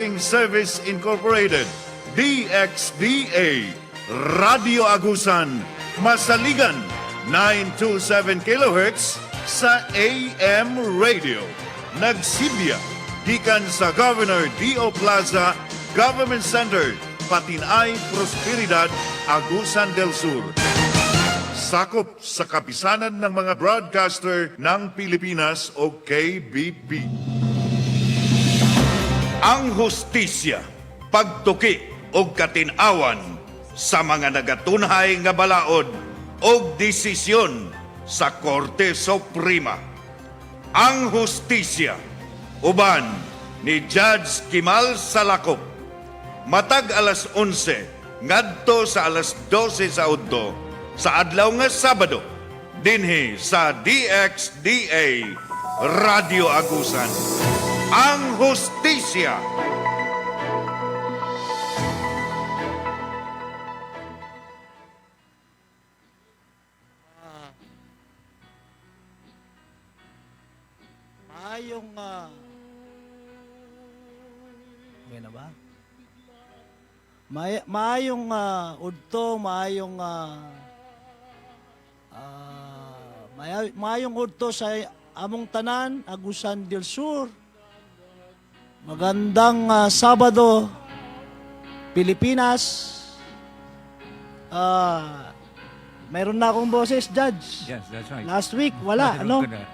Broadcasting Service Incorporated, DXDA, Radio Agusan, Masaligan, 927 kHz sa AM radio. Nagsibya, gikan sa Governor D.O. Plaza, Government Center, Patinay Prosperidad, Agusan del Sur. Sakop sa kapisanan ng mga broadcaster ng Pilipinas o KBP. Ang hustisya, pagtuki o katinawan sa mga nagatunhay nga balaod o desisyon sa Korte Suprema. Ang hustisya, uban ni Judge Kimal Salakop, matag alas 11 ngadto sa alas 12 sa udto sa adlaw nga Sabado dinhi sa DXDA Radio Agusan. Ang hustisya. Maayong may na ba? Maayong udto, maayong udto sa among tanan, Agusan del Sur. Magandang Sabado, Pilipinas. Mayroon na akong boses, Judge. Yes, that's right. Last week, wala, Mayroon ano? ka na.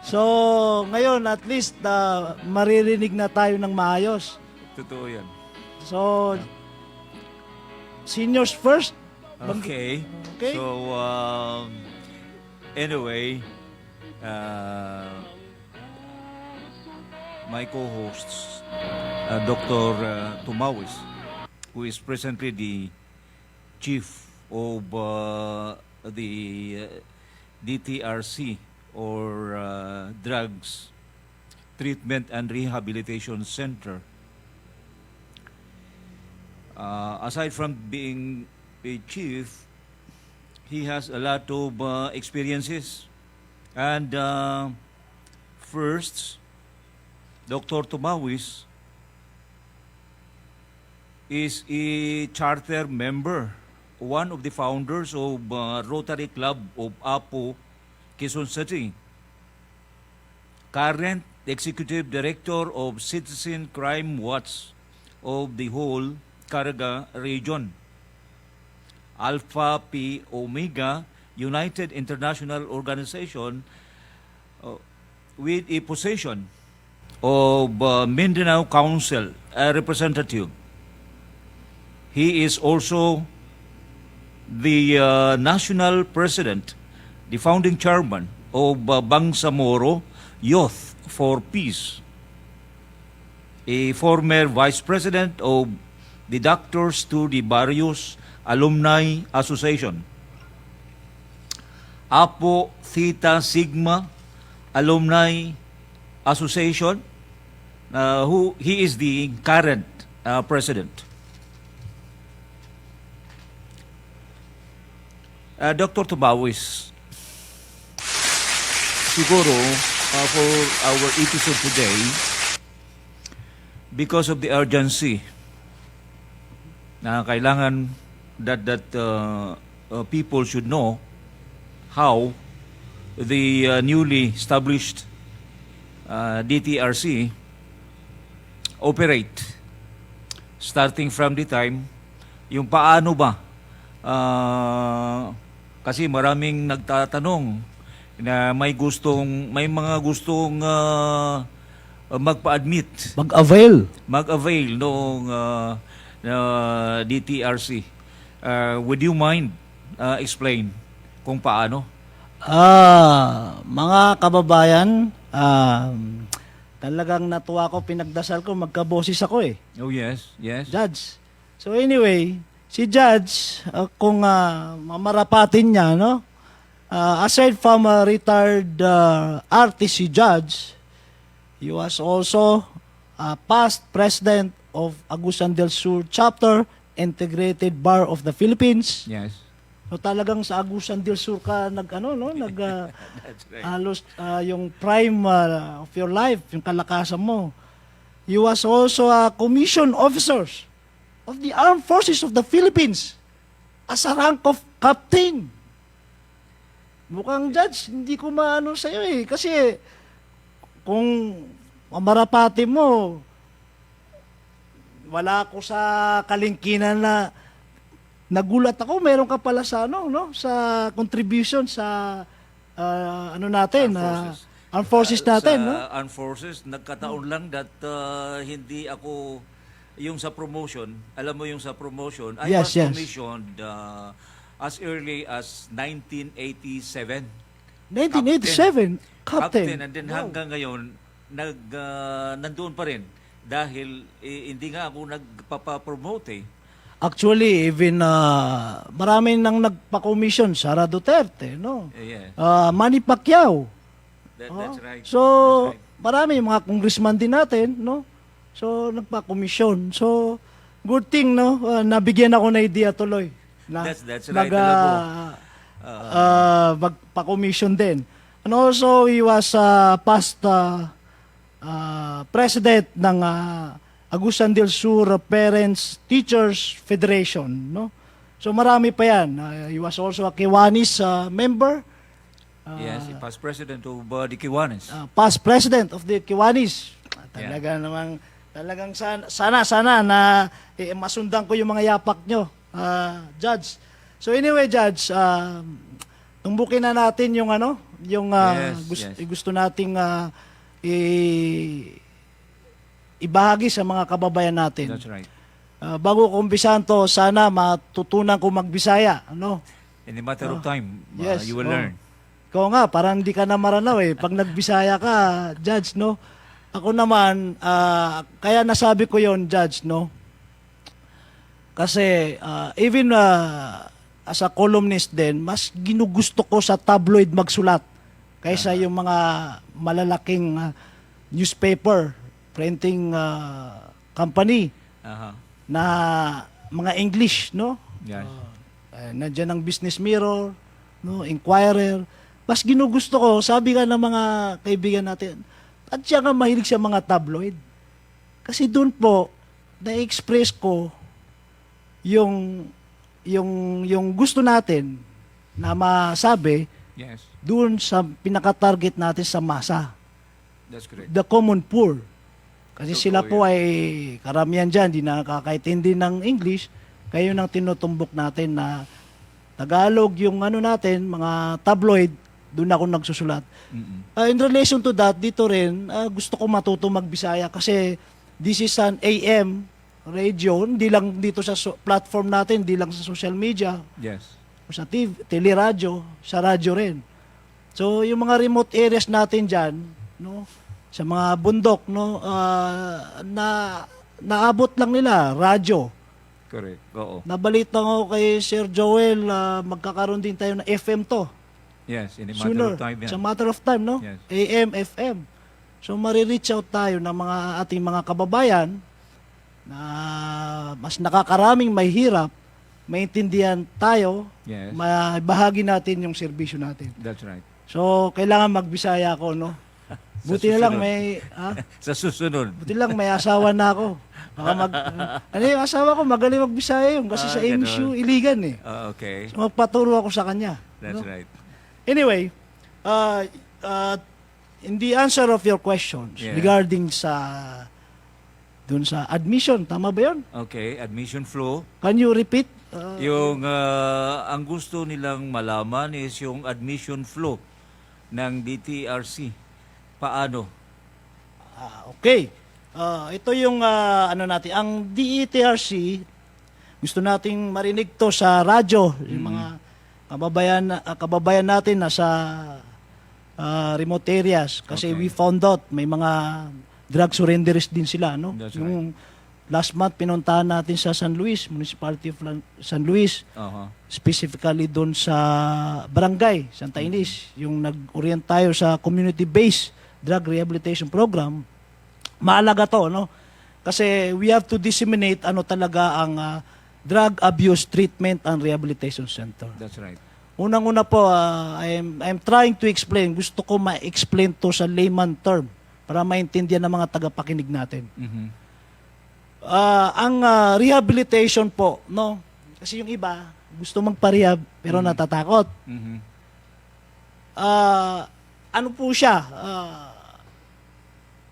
So, ngayon, at least, maririnig na tayo ng maayos. Totoo yan. So, seniors first. Okay. Okay. So, anyway, my co-hosts, Dr. Tumawis, who is presently the chief of the DTRC, or Drugs Treatment and Rehabilitation Center. Aside from being a chief, he has a lot of experiences. And first, Dr. Tumawis is a charter member, one of the founders of Rotary Club of Apo, Quezon City. Current Executive Director of Citizen Crime Watch of the whole Caraga region. Alpha Pi Omega United International Organization with a position of Mindanao Council representative. He is also the national president, the founding chairman of Bangsamoro Youth for Peace, a former vice president of the Doctors to the Barrios Alumni Association, Apo Theta Sigma Alumni Association, who he is the current president. Dr. Tumawis, siguro for our episode today, because of the urgency na kailangan that people should know how the newly established DTRC operate, starting from the time yung paano ba, kasi maraming nagtatanong na may mga gustong magpa-admit, mag-avail noong DTRC. Would you mind explain kung paano? Mga kababayan, talagang natuwa ko, pinagdasal ko, magkaboses ako eh. Oh yes, yes. Judge. So anyway, si Judge, kung mamarapatin niya, no? Aside from a retired artist, si Judge, he was also past president of Agusan del Sur Chapter, Integrated Bar of the Philippines. Yes. So talagang sa Agusan del Sur ka That's right. halos yung prime of your life, yung kalakasan mo. He was also a commissioned officer of the Armed Forces of the Philippines as a rank of captain. Mukhang judge, hindi ko maano sa'yo eh. Kasi kung mamarapati mo, wala ako sa kalingkinan na nagulat ako, meron ka pala sa ano, no? Sa contribution sa ano natin, Armed Forces natin, Sa no? Armed Forces, nagkataon lang that hindi ako yung sa promotion, alam mo yung sa promotion, I Yes, was yes. commissioned as early as 1987. 1987, captain. And then Wow. hanggang ngayon, nandoon pa rin. Dahil hindi nga ako nagpapapromote eh. Actually, even marami nang nagpa-commission, Sara Duterte, no? Yeah, Manny Pacquiao. that's right. So, That's right. marami mga congressman din natin, no? So, nagpa-commission. So, good thing, no? Nabigyan ako na idea tuloy. Na That's right, alam mo. magpa-commission din. And also, he was past president ng Agusan del Sur Parents Teachers Federation, no? So, marami pa yan. He was also a Kiwanis member. Yes, past president of the Kiwanis. Past president of the Kiwanis. Talaga namang, talagang sana na masundan ko yung mga yapak nyo, Judge. So anyway, Judge, tumbukin na natin yung ano, yung gusto nating ibahagi sa mga kababayan natin. That's right. Bago ko umpisahan to, sana matutunan ko magbisaya, ano? In a matter of time, Yes, you will oh. learn. Ikaw nga, parang hindi ka na maranaw eh. Pag nagbisaya ka, Judge, no? Ako naman, kaya nasabi ko yon, Judge, no? Kasi even as a columnist din, mas ginugusto ko sa tabloid magsulat kaysa yung mga malalaking newspaper, printing company Aha. na mga English, no? Yes. Nandiyan ang Business Mirror, no, Inquirer. Mas ginugusto ko, sabi nga ng mga kaibigan natin, at siya nga mahilig sa mga tabloid. Kasi doon po, na-express ko yung gusto natin na masabi Yes. doon sa pinaka-target natin sa masa, That's correct. the common poor. Kasi Totoo sila po yan. ay karamihan dyan, di nakakaintindi ng English, kayo nang tinutumbok natin na Tagalog yung ano natin, mga tabloid, doon ako nagsusulat. In relation to that, dito rin, gusto ko matuto magbisaya kasi this is an AM radio, hindi lang dito sa platform natin, hindi lang sa social media, Yes. o sa TV, teleradyo, sa radyo rin. So, yung mga remote areas natin dyan, no, sa mga bundok, no, naabot lang nila, radyo. Correct. Oo. Nabalita ko kay Sir Joel, magkakaroon din tayo ng FM to. Yes, in a matter Sooner. of time yan. It's a matter of time, no? Yes. AM, FM. So, marireach out tayo ng mga ating mga kababayan na mas nakakaraming may hirap, maintindihan tayo, Yes. bahagi natin yung serbisyo natin. That's right. So, kailangan magbisaya ako, no? Buti na lang may, Sa susunod. buti lang may asawa na ako. Baka ano yung asawa ko, magaling magbisaya yun kasi sa ganun. MSU, iligan eh. Okay. So, magpaturo ako sa kanya. That's no? right. Anyway, in the answer of your questions Yeah. regarding dun sa admission, tama ba yun? Okay, admission flow. Can you repeat? Yung ang gusto nilang malaman is yung admission flow ng DTRC. Paano? Okay. Ito yung ano natin. Ang DETRC, gusto nating marinig to sa radyo. Yung mga kababayan natin na sa remote areas. Kasi Okay. we found out may mga drug surrenderers din sila. No? That's Yung last month, pinuntahan natin sa San Luis, Municipality of San Luis, specifically doon sa Barangay, Santa Ines, yung nag-orient tayo sa community-based drug rehabilitation program. Maalaga to, no? Kasi we have to disseminate ano talaga ang drug abuse treatment and rehabilitation center. That's right. Unang-una po, I'm trying to explain, gusto ko ma-explain to sa layman term para maintindihan ng mga tagapakinig natin. Mhm. Ang rehabilitation po, no? Kasi yung iba, gusto magpa-rehab pero natatakot. Mhm. Ano po siya?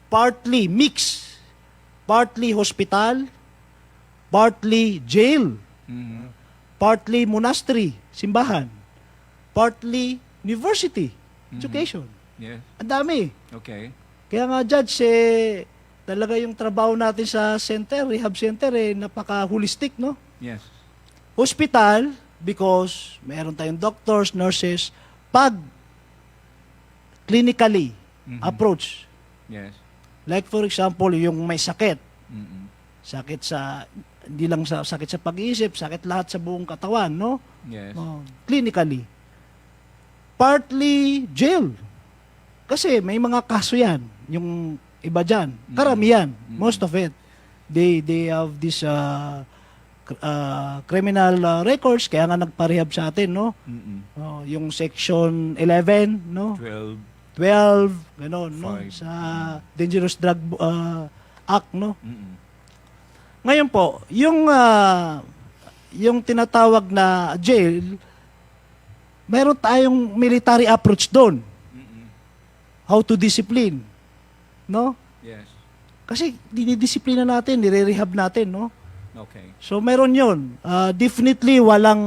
Partly mix. Partly hospital, partly jail, Mhm. partly monastery, simbahan, partly university, education. Yes. Ang dami. Okay. Kaya nga, Judge, talaga yung trabaho natin sa center, rehab center, napaka-holistic, no? Yes. Hospital, because meron tayong doctors, nurses, pag clinically approach. Yes. Like for example, yung may sakit. Mhm. Sakit sa, hindi lang sa sakit sa pag-iisip, sakit lahat sa buong katawan, no? Yes. Clinically. Partly jail. Kasi may mga kaso yan. Yung iba dyan. Karamihan. Most of it. They have this criminal records, kaya nga nagparehab sa atin, no? Mhm. Yung section 11, no? 12. 12, gano'n, no? Five. Sa Dangerous Drug Act, no? Mhm. Ngayon po, yung tinatawag na jail, meron tayong military approach doon. Mhm. How to discipline, no? Yes. Kasi dinidisiplina natin, nire-rehab natin, no? Okay. So meron yun. Definitely walang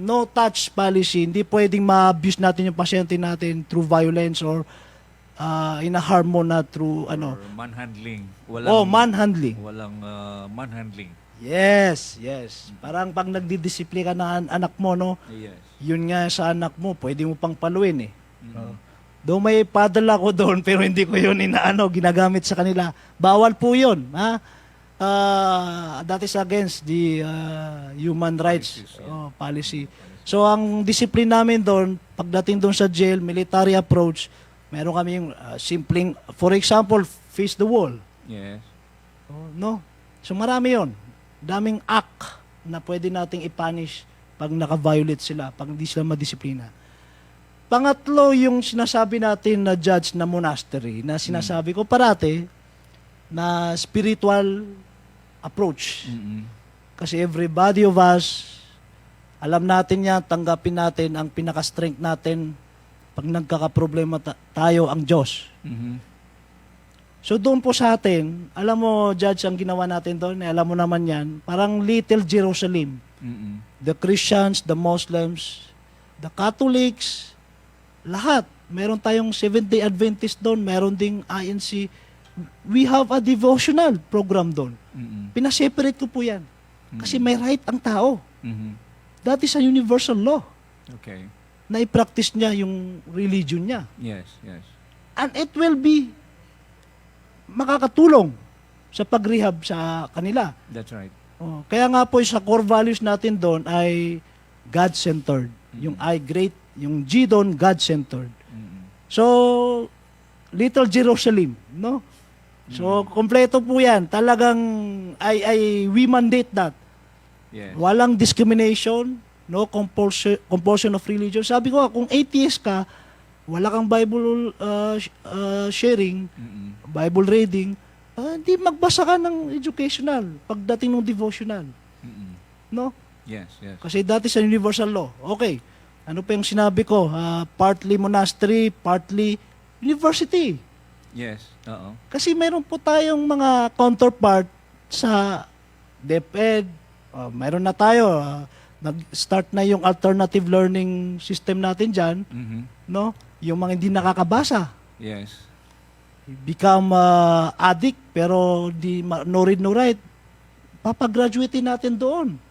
no touch policy. Hindi pwedeng ma-abuse natin yung pasyente natin through violence or ina-harm mo na through Or manhandling. manhandling. Walang manhandling. Yes, yes. Parang pag nagdidisiplina ka ng anak mo, no? Yes. Yun nga sa anak mo, pwede mo pang paluin eh. Mhm. Though may paddle ako doon, pero hindi ko yun ginagamit sa kanila. Bawal po yun, ha? That is against the human rights policy. So, ang discipline namin doon, pagdating doon sa jail, military approach, meron kaming simpleng, for example, face the wall. Yes. No? So, marami yon. Daming act na pwede nating i-punish pag naka-violate sila, pag hindi sila madisiplina. Pangatlo, yung sinasabi natin na judge na monastery, na sinasabi ko parate, na spiritual approach. Mhm. Kasi everybody of us, alam natin yan, tanggapin natin, ang pinaka-strength natin, pag nagkakaproblema tayo, ang Diyos. Mhm. So doon po sa atin, alam mo, Judge, ang ginawa natin doon, alam mo naman yan, parang Little Jerusalem. Mhm. The Christians, the Muslims, the Catholics, lahat. Meron tayong Seventh-day Adventist doon, meron ding INC. We have a devotional program doon. Mhm. Pinaseparate ko po yan. Kasi may right ang tao. Mhm. That is a universal law Okay. na i-practice niya yung religion niya. Yes, yes. And it will be makakatulong sa pag-rehab sa kanila. That's right. Kaya nga po sa core values natin doon ay God-centered. Yung I great, yung G doon, God-centered. Mhm. So, Little Jerusalem, no? So, kompleto po yan. Talagang, we mandate that. Yes. Walang discrimination, no compulsion of religion. Sabi ko, kung atheist ka, wala kang Bible sharing, Mhm. Bible reading, hindi magbasa ka ng educational pagdating ng devotional. Mhm. No? Yes, yes. Kasi that is a universal law. Okay. Ano pa yung sinabi ko? Partly monastery, partly university. Yes. Oo. Kasi meron po tayong mga counterpart sa DepEd. Mayroon na tayo. Nag-start na yung alternative learning system natin dyan. Mhm. No? Yung mga hindi nakakabasa. Yes. Become addict pero no read, no write. Papagraduate natin doon.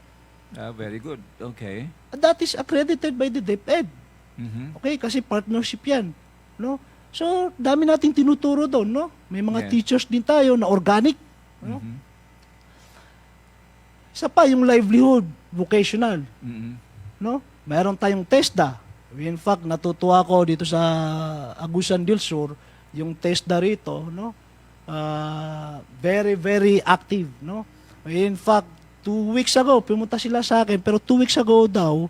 Very good. Okay. That is accredited by the DepEd. Mhm. Okay? Kasi partnership yan. No? So, dami nating tinuturo doon, no? May mga Yes. teachers din tayo na organic. No? Mhm. Isa pa, yung livelihood, vocational. Mhm. No? Meron tayong TESDA. In fact, natutuwa ko dito sa Agusan del Sur, yung TESDA rito, no? Very, very active, no? In fact, 2 weeks ago, pumunta sila sa akin, pero 2 weeks ago daw,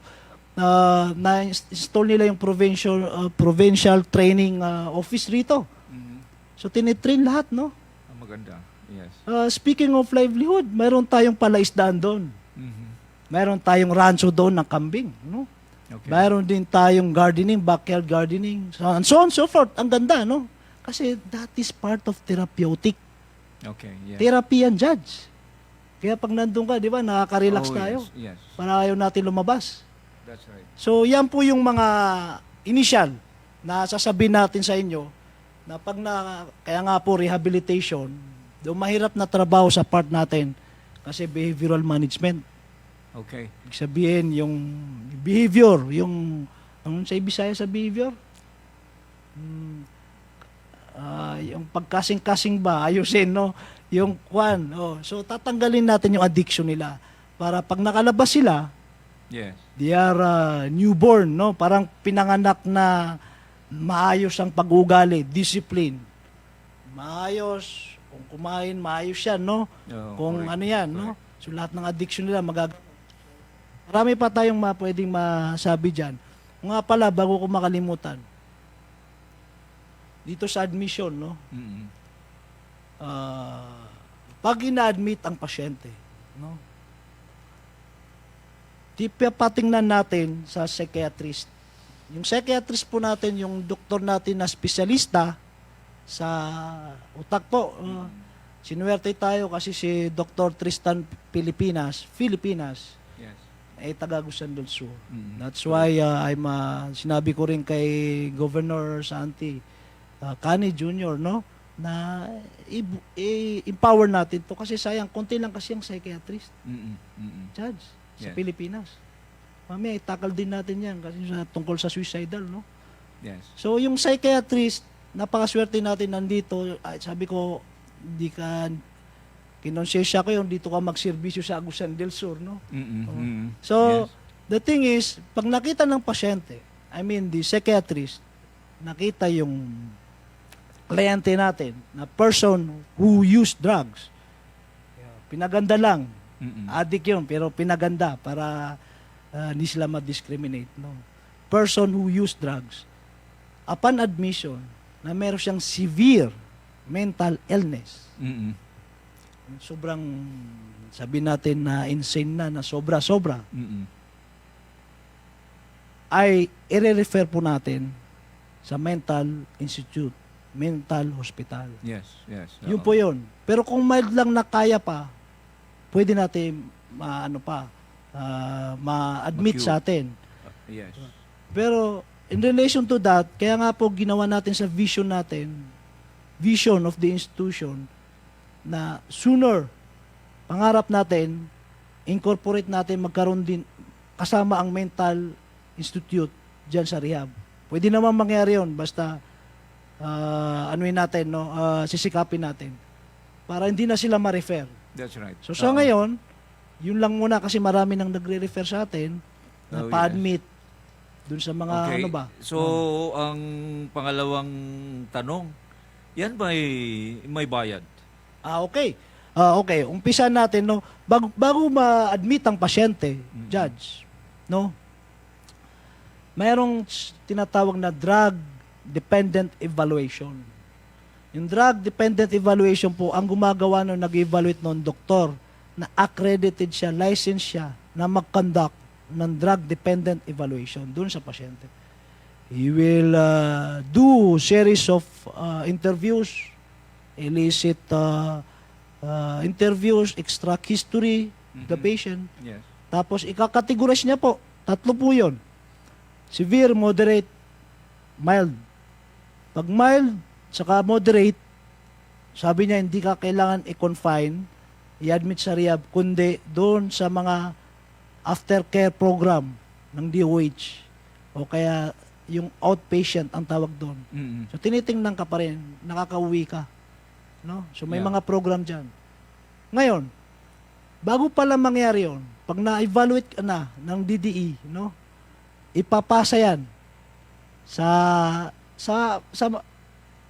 na-install nila yung provincial training office rito. Mhm. So tinitrain lahat, no? Maganda. Yes. Speaking of livelihood, mayroon tayong palaisdaan doon. Mhm. Mayroon tayong rancho doon ng kambing, no? Okay. Mayroon din tayong gardening, backyard gardening, and so on, so forth. Ang ganda, no? Kasi that is part of therapeutic. Okay. Yeah. Therapy yan, Judge. Kaya pag nandun ka, di ba, nakaka-relax Oh, tayo. Yes. Yes. Para ayaw natin lumabas. That's right. So, yan po yung mga initial na sasabihin natin sa inyo na kaya nga po rehabilitation, do mahirap na trabaho sa part natin kasi behavioral management. Okay. Ibig sabihin, yung behavior, anong sa Bisaya sa behavior? Yung pagkasing-kasing ba, ayusin, no? Yung kwan. So, tatanggalin natin yung addiction nila para pag nakalabas sila, Yes. they are newborn, no? Parang pinanganak na maayos ang pag-ugali, discipline. Maayos, kung kumain, maayos yan, no? Oh, Kung correct. ano yan, no? So lahat ng addiction nila marami pa tayong pwedeng masabi dyan. Nga pala, bago ko makalimutan, dito sa admission, no? Mhm. Pag ina-admit ang pasyente, no? Patingnan natin sa psychiatrist. Yung psychiatrist po natin, yung doktor natin na espesyalista sa utak po. Sinuwerte tayo kasi si Dr. Tristan Filipinas, Yes. ay taga Agusan del Sur. Mhm. That's why sinabi ko rin kay Governor Santi Cani Jr., no? Na i-empower natin to kasi sayang, konti lang kasi ang psychiatrist, Mhm. Mhm. Judge, sa Yes. Pilipinas. Mamaya, itakal din natin yan kasi tungkol sa suicidal, no? Yes. So, yung psychiatrist, napakaswerte natin nandito. Sabi ko, hindi ka, kinonsensya ko yung dito ka magserbisyo sa Agusan del Sur, no? Mhm. Mhm. So, Yes. the thing is, pag nakita ng pasyente, the psychiatrist, nakita yung kliyente natin na person who use drugs, pinaganda lang, Mhm. addict yun, pero pinaganda para hindi sila ma-discriminate. No? Person who use drugs, upon admission, na meron siyang severe mental illness, Mhm. sobrang, sabi natin na insane na sobra-sobra, Mhm. ay i-refer po natin sa mental institute, mental hospital. Yes. Yes. Yun po yun. Pero kung mild lang na kaya pa, pwede natin ma-admit Ma-cure. sa atin. Yes. Pero in relation to that, kaya nga po ginawa natin sa vision natin, vision of the institution, na sooner, pangarap natin, incorporate natin magkaroon din kasama ang mental institute dyan sa rehab. Pwede naman mangyari yun, basta anuin natin, no? Sisikapin natin. Para hindi na sila ma-refer. That's right. So sa ngayon, yun lang muna kasi marami nang nagre-refer sa atin na Oh, yes. pa-admit dun sa mga Okay. ano ba. So, ang pangalawang tanong, yan may bayad? Okay. Okay, umpisa natin, no. Bago ma-admit ang pasyente, Judge, no. Mayroong tinatawag na drug dependent evaluation. Yung drug dependent evaluation po ang gumagawa no, nag-evaluate noon doktor na accredited siya, licensed siya na mag-conduct ng drug dependent evaluation dun sa pasyente. He will do series of interviews, illicit interviews, extract history of the patient. Yes. Tapos ikakategorize niya po. 3 po yun. Severe, moderate, mild. Pag mild, saka moderate, sabi niya hindi ka kailangan i-confine, i-admit sa rehab, kundi doon sa mga aftercare program ng DOH o kaya yung outpatient ang tawag doon. Mhm. So tinitingnan ka pa rin, nakakauwi ka. No? So may Yeah. mga program dyan. Ngayon, bago pala mangyari yun, pag na-evaluate ka na ng DDE, no? Ipapasa yan sa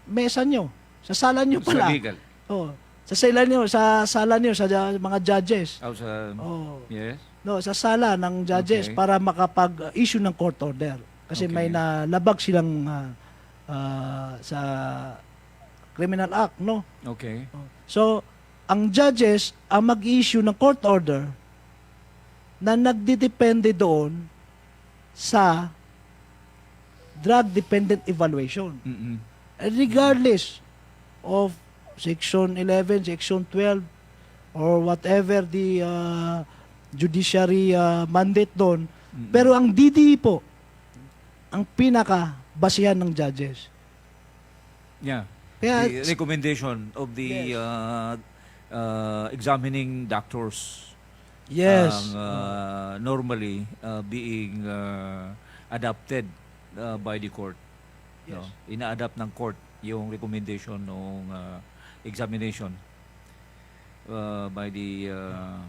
mesa nyo, sa sala nyo Sa pala. legal. Oh, sa sala nyo, sa mga judges. Sa, Oh, yes. no, sa sala ng judges Okay. para makapag-issue ng court order. Kasi Okay. may nalabag silang sa Criminal Act, no? Okay. So, ang judges ang mag-issue ng court order na nagdidepende doon sa drug-dependent evaluation. Mm-mm. Regardless of Section 11, Section 12, or whatever the judiciary mandate doon. Pero ang DDE po, ang pinaka-basihan ng judges. Yeah. Kaya, The recommendation of the Yes. examining doctors yes. ang normally being adopted by the court. Yes. No? Ina-adapt ng court yung recommendation ng examination by the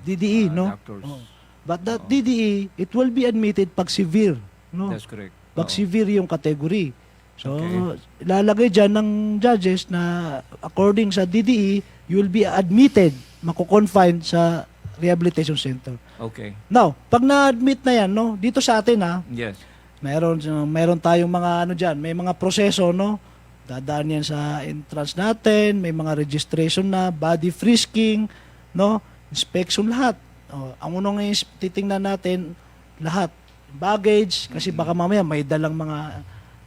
DDE, no? doctors. Oh. But that Oo. DDE, it will be admitted pag severe, no? That's correct. Pag Oo. severe yung category. So, Okay. ilalagay dyan ng judges na according sa DDE, you will be admitted, mako-confine sa rehabilitation center. Okay. Now, pag na-admit na yan, no, dito sa atin, Yes. meron tayong mga ano dyan, may mga proseso, no? Dadaan yan sa entrance natin, may mga registration na, body frisking, no? Inspection lahat. Ang unang titingnan natin, lahat. Baggage, kasi baka mamaya may dalang mga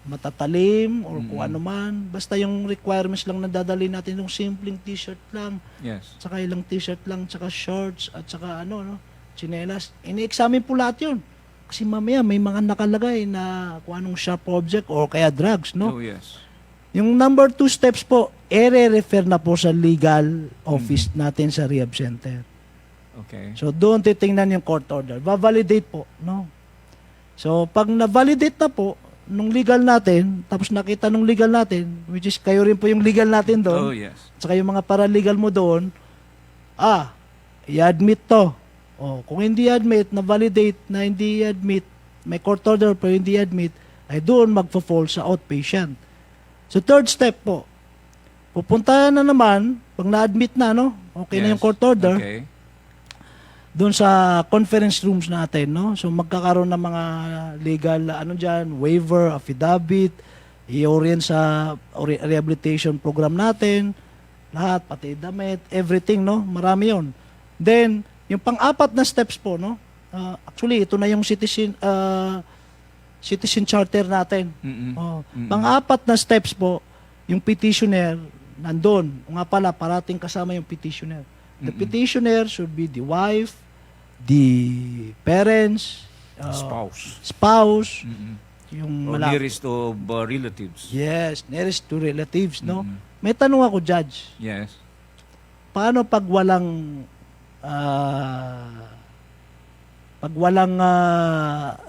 matatalim or kung ano man. Basta yung requirements lang na dadali natin, yung simpleng t-shirt lang, Yes. tsaka ilang t-shirt lang, tsaka shorts, at tsaka ano, no? Tsinelas. Ini-examine po lahat yun. Kasi mamaya may mga nakalagay na kung anong sharp object o kaya drugs, no? Oh, yes. Yung number 2 steps po, ere-refer na po sa legal office natin sa rehab center. Okay. So, doon titingnan yung court order. Va-validate po, no? So, pag na-validate na po, nung legal natin, tapos nakita nung legal natin, which is kayo rin po yung legal natin Oh, doon, yes. saka yung mga paralegal mo doon, i-admit to. Kung hindi admit, na-validate na hindi admit, may court order pero hindi admit, ay doon magpo-fall sa outpatient. So, third step po, pupunta na naman, pag na-admit na, no? Okay na Yes. yung court order, Okay. doon sa conference rooms natin, no? So, magkakaroon ng mga legal, waiver, affidavit, i-orient sa rehabilitation program natin, lahat, pati damit, everything, no? Marami yon. Then, yung pang-apat na steps po, no? Actually, ito na yung citizen charter natin. Mm-mm. Pang-apat na steps po, yung petitioner, nandun. O nga pala, parating kasama yung petitioner. The petitioner should be the wife, the parents, spouse, yung Or malapit. nearest of relatives. Yes, nearest to relatives, no? May tanong ako, Judge. Yes. Paano pag walang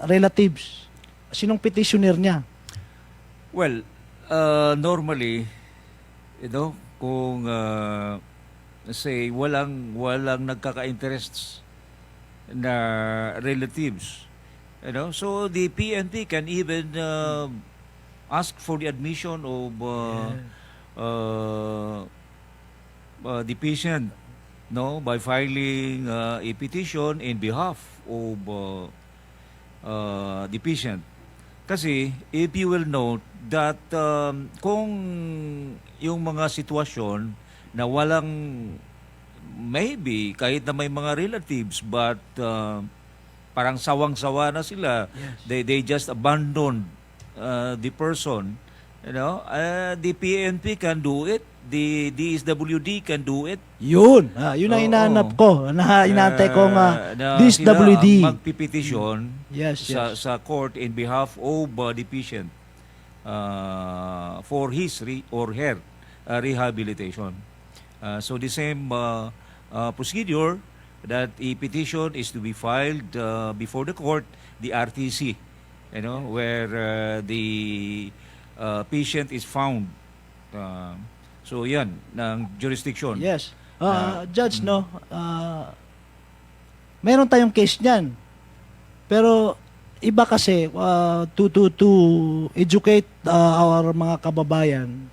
relatives? Sinong petitioner niya? Well, normally, kung say walang nagkaka-interests na relatives, so the PNP can even ask for the admission of the patient, by filing a petition in behalf of the patient. Kasi if you will note that kung yung mga sitwasyon na walang, maybe kahit na may mga relatives but parang sawang-sawa na sila, they just abandoned the person, the PNP can do it, the DSWD can do it. Yun. Yun ang Oo. inaanap ko. Inaantay ko nga na DSWD. sila ang magpipetition Yes, sa court in behalf of the patient for his or her rehabilitation. So the same procedure that a petition is to be filed before the court, the RTC, where the patient is found. So yan, ng jurisdiction. Yes. Judge, no? Meron tayong case niyan. Pero iba kasi to educate our mga kababayan.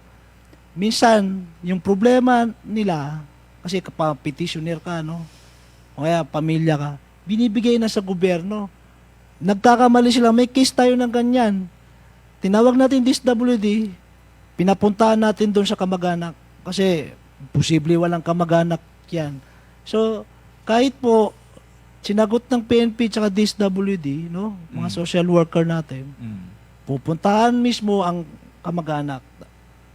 Minsan yung problema nila kasi kapag petitioner ka, no? O kaya pamilya ka, binibigay na sa gobyerno. Nagkakamali sila, may case tayo ng ganyan. Tinawag natin DSWD, pinapuntahan natin doon sa kamag-anak. Kasi posible walang kamag-anak yan. So, kahit po sinagot ng PNP tsaka DSWD, no, mga social worker natin, pupuntahan mismo ang kamag-anak,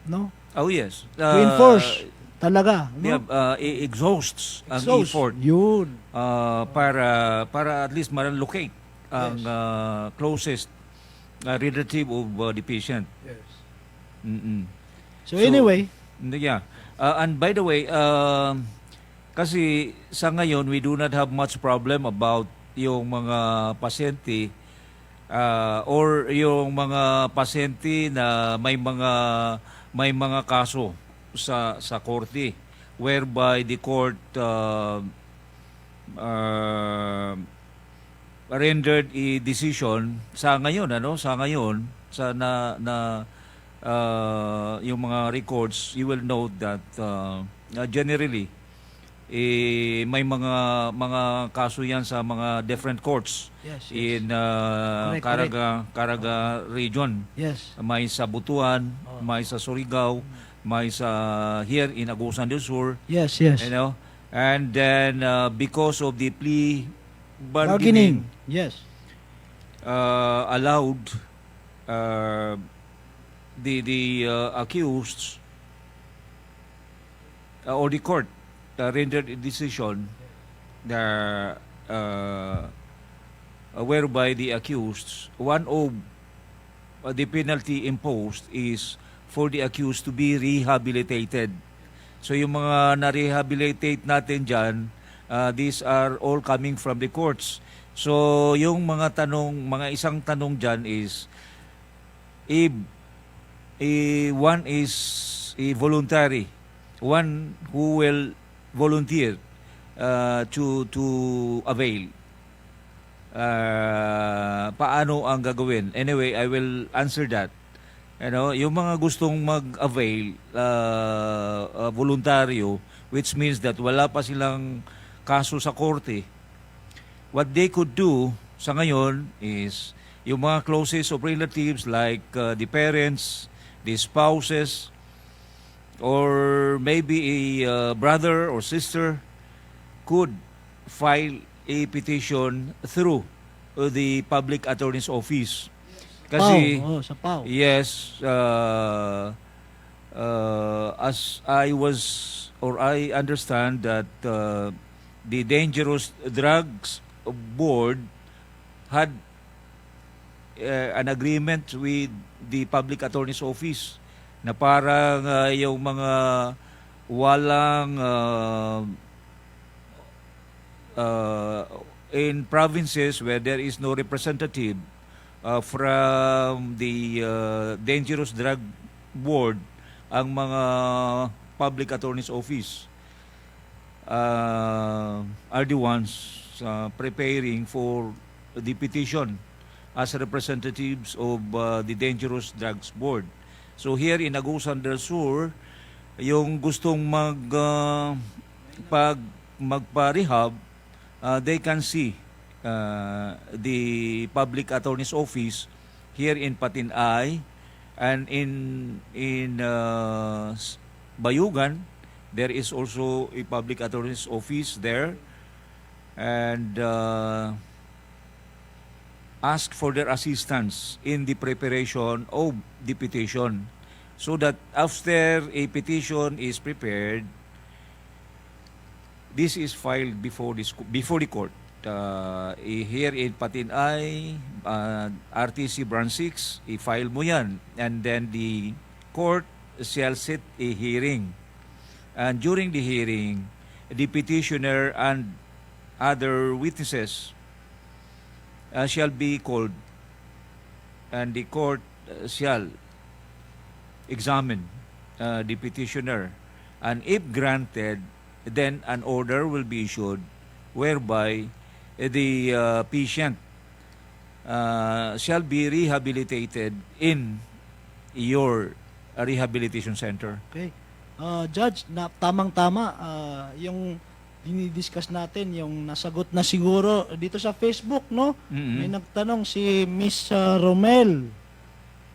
no? Oh yes. To enforce talaga, no? Yeah, exhausts ang Exhaust. effort Yun. para at least ma-locate ang closest relative of the patient. Yes. Mm-mm. So anyway, Yeah. And by the way, kasi sa ngayon, we do not have much problem about yung mga pasyente or yung mga pasyente na may mga kaso sa korte whereby the court rendered a decision sa ngayon sa yung mga records, you will note that generally may mga kaso yan sa mga different courts. Yes, yes. In Correct, Caraga region. yes. May sa Butuan, may sa Surigao, may sa here in Agusan del Sur, Yes, yes. you know. And then because of the plea Bargaining. Yes. allowed the accused or the court rendered a decision whereby the accused, one of the penalty imposed is for the accused to be rehabilitated. So yung mga na-rehabilitate natin dyan, these are all coming from the courts. So yung mga isang tanong dyan is, if one is a voluntary, one who will volunteer to avail. Paano ang gagawin? Anyway, I will answer that. Yung mga gustong mag-avail voluntaryo, which means that wala pa silang kaso sa korte, what they could do sa ngayon is yung mga closest of relatives like the parents, the spouses, or maybe a brother or sister could file a petition through the public attorney's office. Kasi sa PAO. yes, as I understand that the Dangerous Drugs Board had an agreement with the public attorney's office na parang yung mga walang in provinces where there is no representative from the Dangerous Drug Board, ang mga public attorney's office are the ones preparing for the petition as representatives of the Dangerous Drugs Board. So here in Agusan del Sur, yung gustong magpa-rehab, they can see the public attorney's office here in Patinay, and in Bayugan there is also a public attorney's office there, and ask for their assistance in the preparation of the petition, so that after a petition is prepared, this is filed before the court. Here in Patinay, RTC Branch 6, i-file mo yan, and then the court shall set a hearing, and during the hearing, the petitioner and other witnesses shall be called, and the court shall examine the petitioner, and if granted, then an order will be issued whereby the patient shall be rehabilitated in your rehabilitation center. Okay. Judge, tamang-tama yung dinidiscuss natin, yung nasagot na siguro dito sa Facebook, no? Mm-hmm. May nagtanong si Miss Romel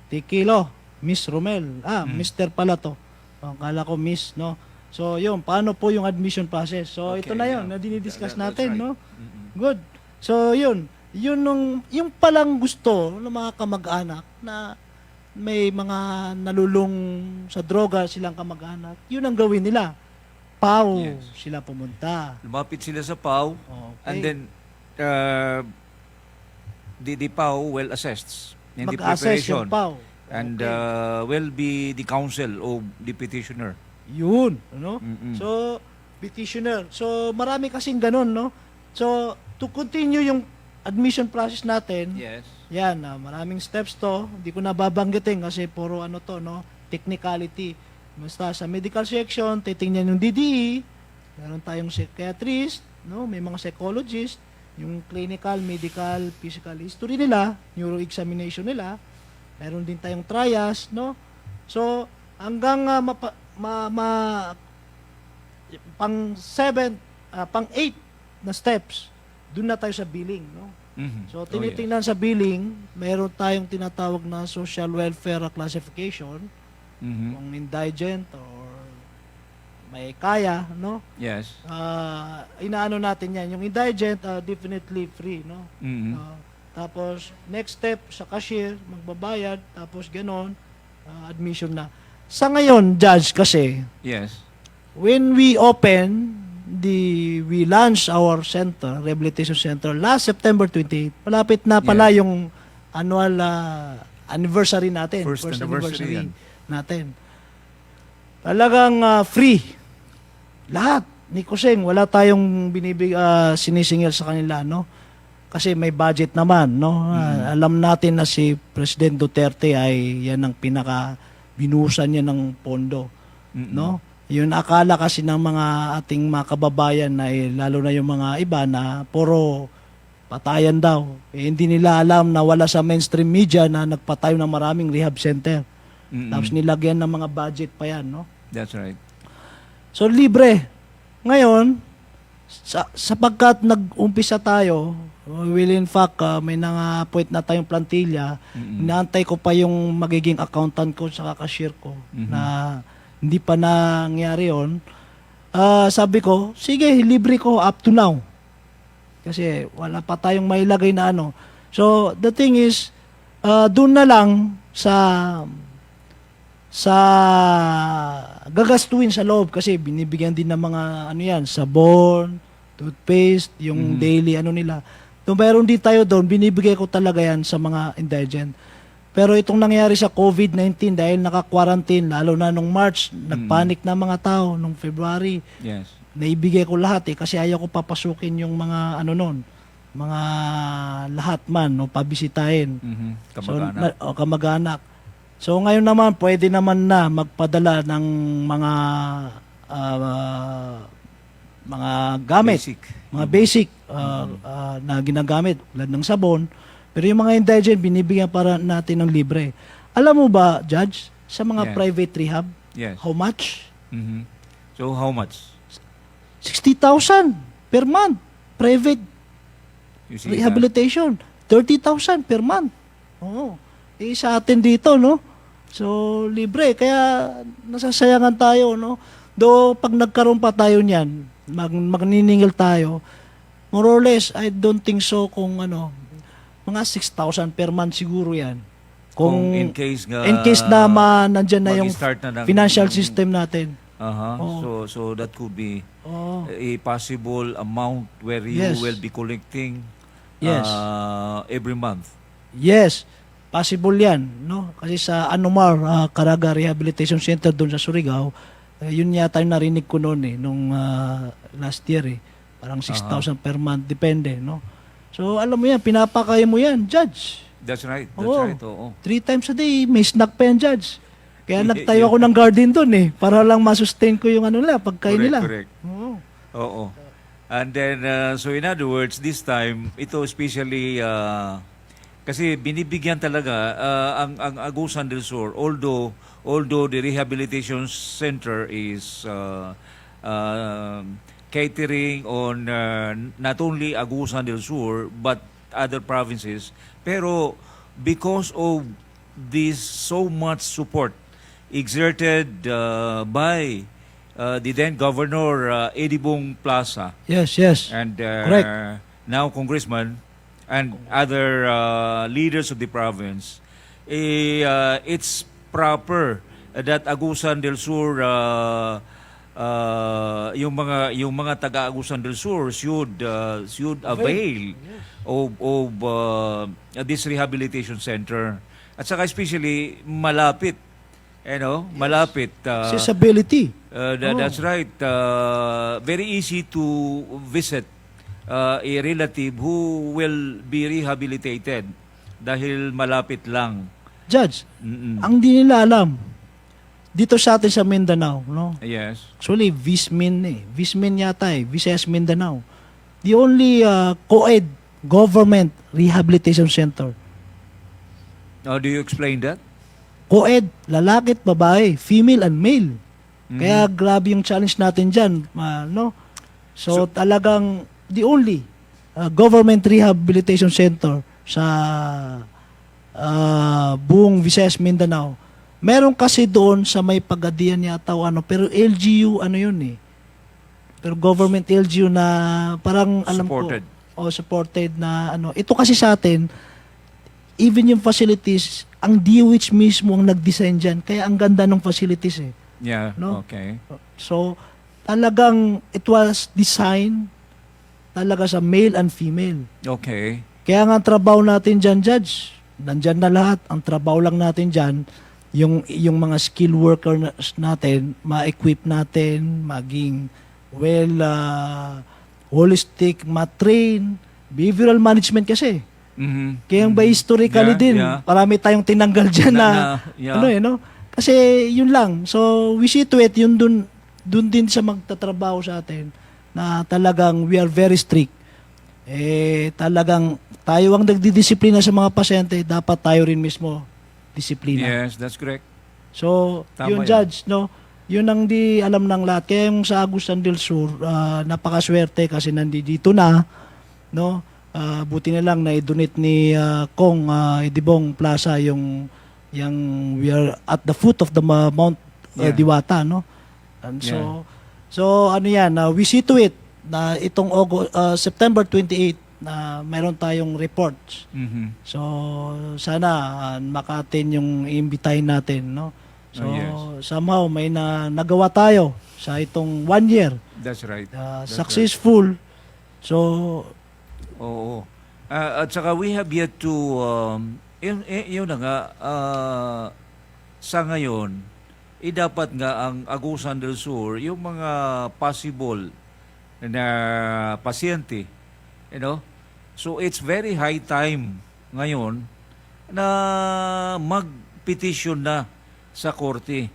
Tikilo. Miss Romel. Mr. pala to. Akala ko miss, no? So, yun, paano po yung admission process? So, Okay, ito na yun, yeah. na dinidiscuss That's natin, right. no? Mm-mm. Good. So, yun. Yung palang gusto ng mga kamag-anak na may mga nalulung sa droga silang kamag-anak, yun ang gawin nila. Pau, Yes. sila pumunta. Lumapit sila sa PAW, Okay. and then the PAW well assessed in the Mag-assess preparation yung Pau. and Okay. will be the counsel of the petitioner. Yun, ano? Mm-mm. So, petitioner. So, marami kasing ganun, no? So, to continue yung admission process natin, Yes. yan, maraming steps to. Hindi ko nababanggitin kasi puro ano to, no? Technicality. Basta sa medical section, titingnan yung DDE, meron tayong psychiatrist, no? May mga psychologist, yung clinical, medical, physical history nila, neuro examination nila, meron din tayong trias, no? So, hanggang pang 7, pang 8 na steps, doon na tayo sa billing, no? Mhm. So, Oh, yes. tinitingnan sa billing, meron tayong tinatawag na social welfare classification, Mhm. kung indigent or may kaya, no? Yes. Inaano natin yan. Yung indigent, definitely free, no? Mhm. Tapos, next step, sa cashier, magbabayad, tapos ganon, admission na. Sa ngayon, Judge, kasi, Yes. when we launch our center, rehabilitation center, last September 28, malapit na pala yung annual anniversary natin. First anniversary yan. natin. Talagang free. Lahat. Ni Kuseng, wala tayong sinisingil sa kanila, no? Kasi may budget naman, no? Alam natin na si President Duterte ay yan ang binusan niya ng pondo, Mm-mm. no? Yun akala kasi ng mga ating mga kababayan na lalo na yung mga iba na puro patayan daw. Hindi nila alam na wala sa mainstream media na nagpatayo ng maraming rehab center. Mm-mm. Tapos nilagyan ng mga budget pa yan, no? That's right. So, libre. Ngayon, sapagkat nag-umpisa tayo, will in fact, may nang-appoint na tayong plantilla, Mm-mm. inaantay ko pa yung magiging accountant ko sa cashier ko Mhm. na hindi pa nangyari yun. Sabi ko, sige, libre ko up to now. Kasi wala pa tayong mailagay na ano. So, the thing is, doon na lang sa gagastuin sa loob kasi binibigyan din ng mga ano yan, sabon, toothpaste, yung Mhm. daily ano nila. So, meron din tayo doon, binibigay ko talaga yan sa mga indigent. Pero itong nangyari sa COVID-19 dahil naka-quarantine, lalo na nung March, nagpanik na mga tao nung February. Yes. Naibigay ko lahat kasi ayaw ko papasukin yung mga ano nun, mga lahat man o pabisitahin. Mhm. So, Kamag-anak. kamag-anak. So ngayon naman, pwede naman na magpadala ng mga gamit, Basic. mga basic na ginagamit, tulad ng sabon. Pero yung mga indigent, binibigyan para natin ng libre. Alam mo ba, Judge, sa mga Yes. private rehab, Yes. how much? Mhm. So how much? 60,000 per month. Private You see rehabilitation. 30,000 per month. Oo. Sa atin dito, no? So, libre. Kaya, nasasayangan tayo, no? Though, pag nagkaroon pa tayo niyan, magniningil tayo, more or less, I don't think so kung mga 6,000 per month siguro yan. Kung in case na nandyan na yung mag-start na ng- financial system natin. Uh-huh. So that could be Oo. a possible amount where you Yes. will be collecting Yes. every month. Yes, possible yan, no? Kasi sa Anumar, Caraga Rehabilitation Center doon sa Surigao, yun yata yung narinig ko noon nung last year Parang 6,000 per month, depende, no? So, alam mo yan, pinapakain mo yan, Judge. That's right. That's Oo. right. Oo. 3 times a day, may snack pa yan, Judge. Kaya nagtayo ako ng garden doon para lang masustain ko yung nila, pagkain nila. Correct. Oo. Oo. And then, so in other words, this time, ito especially, kasi binibigyan talaga ang Agusan del Sur, although the rehabilitation center is catering on not only Agusan del Sur, but other provinces, pero because of this so much support exerted by the then Governor Eddie Bong Plaza Yes, yes. and Correct. now Congressman and other leaders of the province, it's proper that Agusan del Sur, yung mga taga Agusan del Sur should avail of this rehabilitation center. At saka especially malapit, malapit. Accessibility. That's right. Very easy to visit a relative who will be rehabilitated dahil malapit lang. Judge, Mm-mm. ang di nila alam, dito sa atin sa Mindanao, no? Yes. Actually, Vismin yata Visayas Mindanao. The only co-ed government rehabilitation center. Do you explain that? Co-ed, lalaki at babae, female and male. Mhm. Kaya grabe yung challenge natin dyan, no? So, talagang the only government rehabilitation center sa buong Visayas Mindanao. Meron kasi doon sa may Pagadian yata o ano, pero LGU ano yun eh. Pero government LGU na parang alam Supported. ko, supported na ano. Ito kasi sa atin, even yung facilities, ang DOH mismo ang nag-design dyan. Kaya ang ganda ng facilities eh. Yeah. No? Okay. So, talagang it was designed talaga sa male and female. Okay. Kaya nga ang trabaho natin dyan, Judge, nandyan na lahat. Ang trabaho lang natin dyan, yung mga skill workers natin, ma-equip natin, maging holistic, ma-train, behavioral management kasi. Mhm. Kaya ba historically Yeah, din, yeah. marami tayong tinanggal dyan na yeah. no? Kasi yun lang. So, we see to it, yun dun din sa magtatrabaho sa atin na talagang we are very strict. Talagang tayo ang nagdidisiplina sa mga pasyente, dapat tayo rin mismo disiplina. Yes, that's correct. So, Tama yun yan. Judge, no? Yun ang di alam ng lahat. Kaya yung sa Agusan del Sur, napakaswerte kasi nandito na, no? Buti na lang na i-donate ni Kong Edibong Plaza yung we are at the foot of the Mount Yeah. Diwata, no? And Yeah. so ano yan, we see to it na itong September 28 na mayroon tayong reports. Mhm. So sana makatin yung iimbitahin natin, no? So Yes. somehow may nagawa tayo sa itong 1 year. That's right. That's Successful. So Oo. At saka we have yet to yun na nga sa ngayon dapat nga ang Agusan del Sur yung mga possible na pasyente, so it's very high time ngayon na mag-petition na sa korte.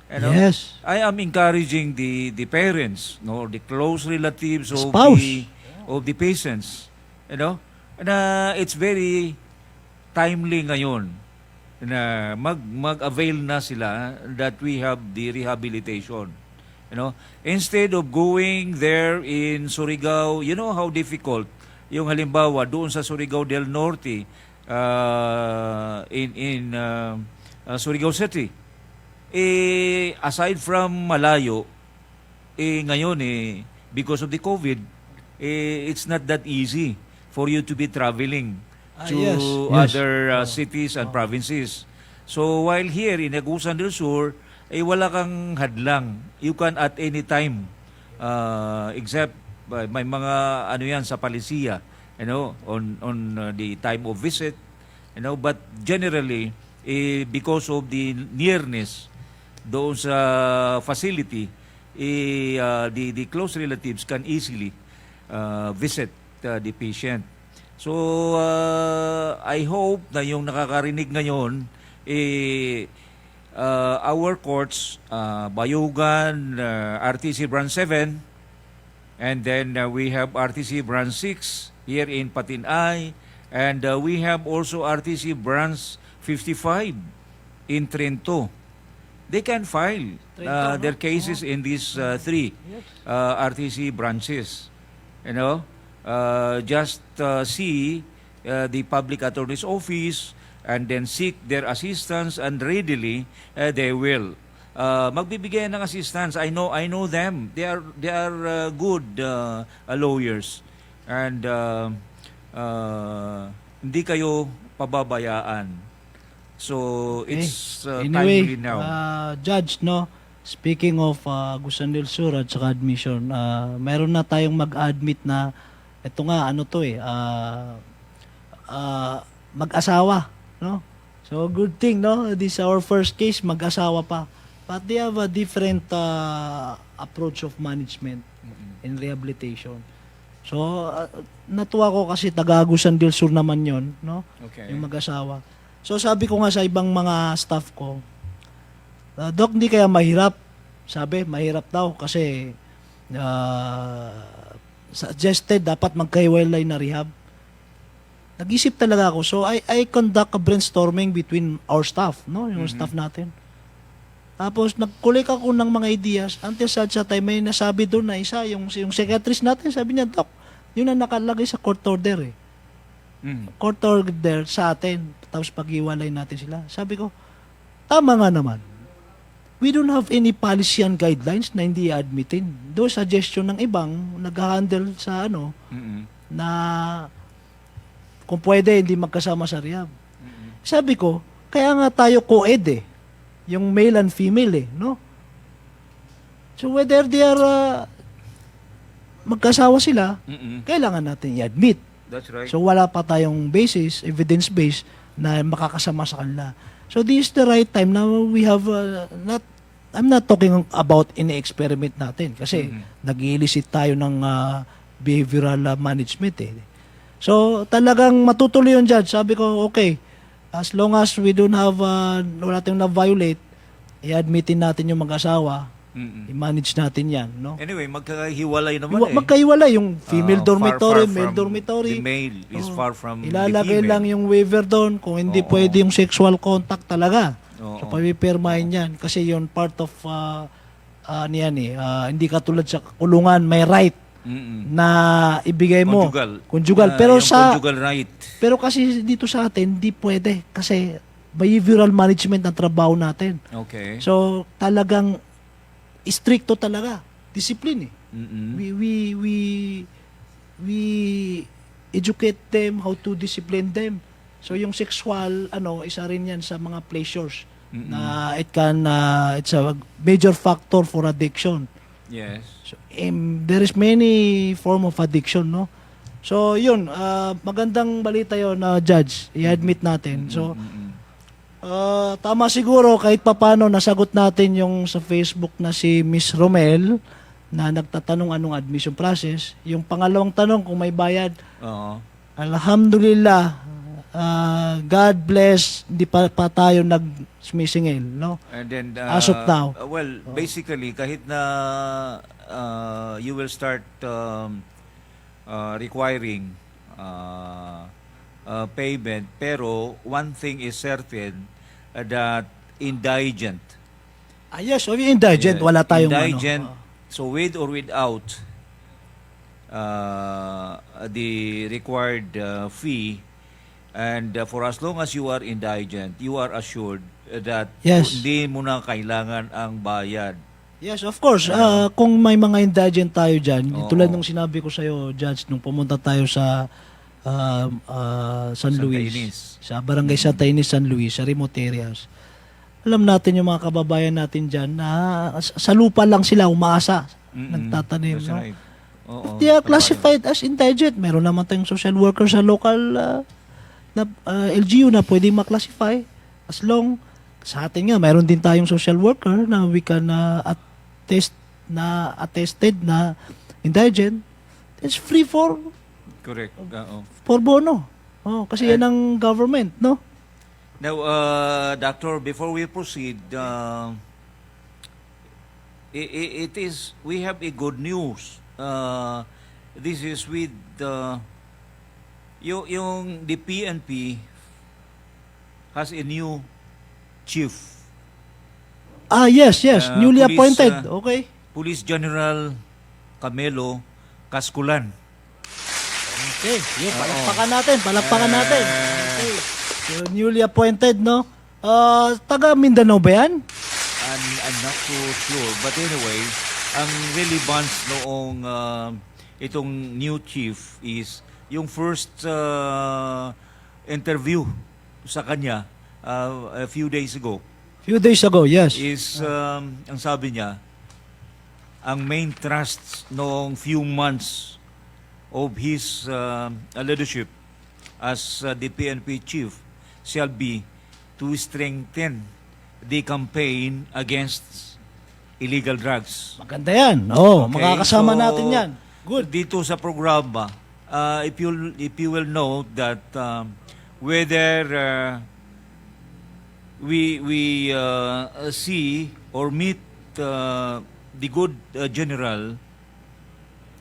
yes. I am encouraging the parents, no, the close relatives of Spouse. the patients, na it's very timely ngayon na mag-avail na sila that we have the rehabilitation. Instead of going there in Surigao, you know how difficult yung halimbawa doon sa Surigao del Norte in Surigao City. Aside from malayo, ngayon because of the COVID, it's not that easy for you to be traveling to Yes. other cities and provinces. So while here in Agusan del Sur, wala kang hadlang. You can at any time, except may mga sa palisiya, on the time of visit, but generally, because of the nearness doon sa facility, the close relatives can easily visit the patient. So, I hope na yung nakakarinig ngayon, our courts, Bayugan, RTC Branch 7, and then we have RTC Branch 6 here in Patinay, and we have also RTC Branch 55 in Trento. They can file their cases in these three RTC branches. Just see the public attorney's office and then seek their assistance, and readily they will magbibigay ng assistance. I know them. They are good lawyers. And hindi kayo pababayaan. So it's Anyway, timely now. Judge, no? Speaking of Gusan del Sur at saka admission, meron na tayong mag-admit na ito nga, ano to mag-asawa, no? So, good thing, no? This is our first case, mag-asawa pa. But they have a different approach of management in rehabilitation. So, natuwa ko kasi taga-Agusan del Sur naman yon, no? Okay. Yung mag-asawa. So, sabi ko nga sa ibang mga staff ko, Doc, hindi kaya mahirap. Sabi, mahirap daw kasi suggested dapat magkahiwalay na rehab. Nag-isip talaga ako. So, I conduct a brainstorming between our staff, no? Yung staff natin. Tapos, nag-collect ako ng mga ideas. Until sa time, may nasabi doon na isa, yung psychiatrist natin, sabi niya, Doc, yun ang nakalagay sa court order Court order sa atin. Tapos, pag-iwalay natin sila. Sabi ko, tama nga naman. We don't have any policy and guidelines na hindi admitin. Do suggestion ng ibang nag-handle sa na kung pwede hindi magkasama sa rehab. Sabi ko, kaya nga tayo co-ed yung male and female no? So whether they are magkasawa sila, kailangan natin i-admit. That's right. So wala pa tayong basis, evidence-based na makakasama sa kanila. So this is the right time now we have I'm not talking about ini-experiment natin kasi nag-i-elicit tayo ng behavioral management So talagang matutuloy yung judge. Sabi ko, okay, as long as we don't have wala tayong na-violate, i-admitin natin yung mag-asawa, i-manage natin yan, no? Anyway, magkahiwalay naman Magkahiwalay yung female dormitory, far male from dormitory. The male is far from Ilalagay the female. lang yung waiver doon kung hindi pwede yung sexual contact talaga. So, pabipirmahin yan. Kasi yun part of, hindi katulad sa kulungan, may right na ibigay mo. Conjugal. Pero yung conjugal right. Pero kasi dito sa atin, hindi pwede. Kasi behavioral management ang trabaho natin. Okay. So, talagang stricto talaga. Discipline We educate them how to discipline them. So yung sexual isa rin yan sa mga pleasures na it's a major factor for addiction. Yes. So there is many form of addiction, no? So yun, magandang balita yon na judge, i-admit natin. So tama siguro kahit papano nasagot natin yung sa Facebook na si Miss Romel na nagtatanong anong admission process. Yung pangalawang tanong kung may bayad. Alhamdulillah, God bless, hindi pa tayo nag-smisingil, no? And then, as of now. Basically, kahit na you will start requiring payment, pero one thing is certain, that indigent. Yes, so yung indigent, wala tayong indigent, so with or without the required fee, and for as long as you are indigent, you are assured that hindi mo na kailangan ang bayad. Yes, of course. Kung may mga indigent tayo dyan, tulad nung sinabi ko sa'yo, Judge, nung pumunta tayo sa San Luis, sa Barangay Santa Ynez, San Luis, sa remote areas, alam natin yung mga kababayan natin dyan na sa lupa lang sila umaasa, nagtatanim. That's no? right. They are classified as indigent. Meron naman tayong social worker sa local na LGU na pwedeng maklasify. As long, sa atin nga, meron din tayong social worker na we can attested na indigent. It's free for Correct. for bono. Kasi yan ang government, no? Now, Doctor, before we proceed, we have a good news. This is with yung the PNP has a new chief. Yes. Newly Police, appointed. Okay. Police General Camelo Casculan. Okay. Palakpakan natin. Okay. So, newly appointed, no? Taga Mindanao ba yan? I'm not too sure. But anyway, ang relevance noong itong new chief is yung first interview sa kanya a few days ago Few days ago, yes. is ang sabi niya, ang main thrust noong few months of his leadership as the PNP chief shall be to strengthen the campaign against illegal drugs. Maganda yan. Oh, Okay, makakasama so, natin yan. Good. Dito sa programa, if you will know that whether we see or meet the good general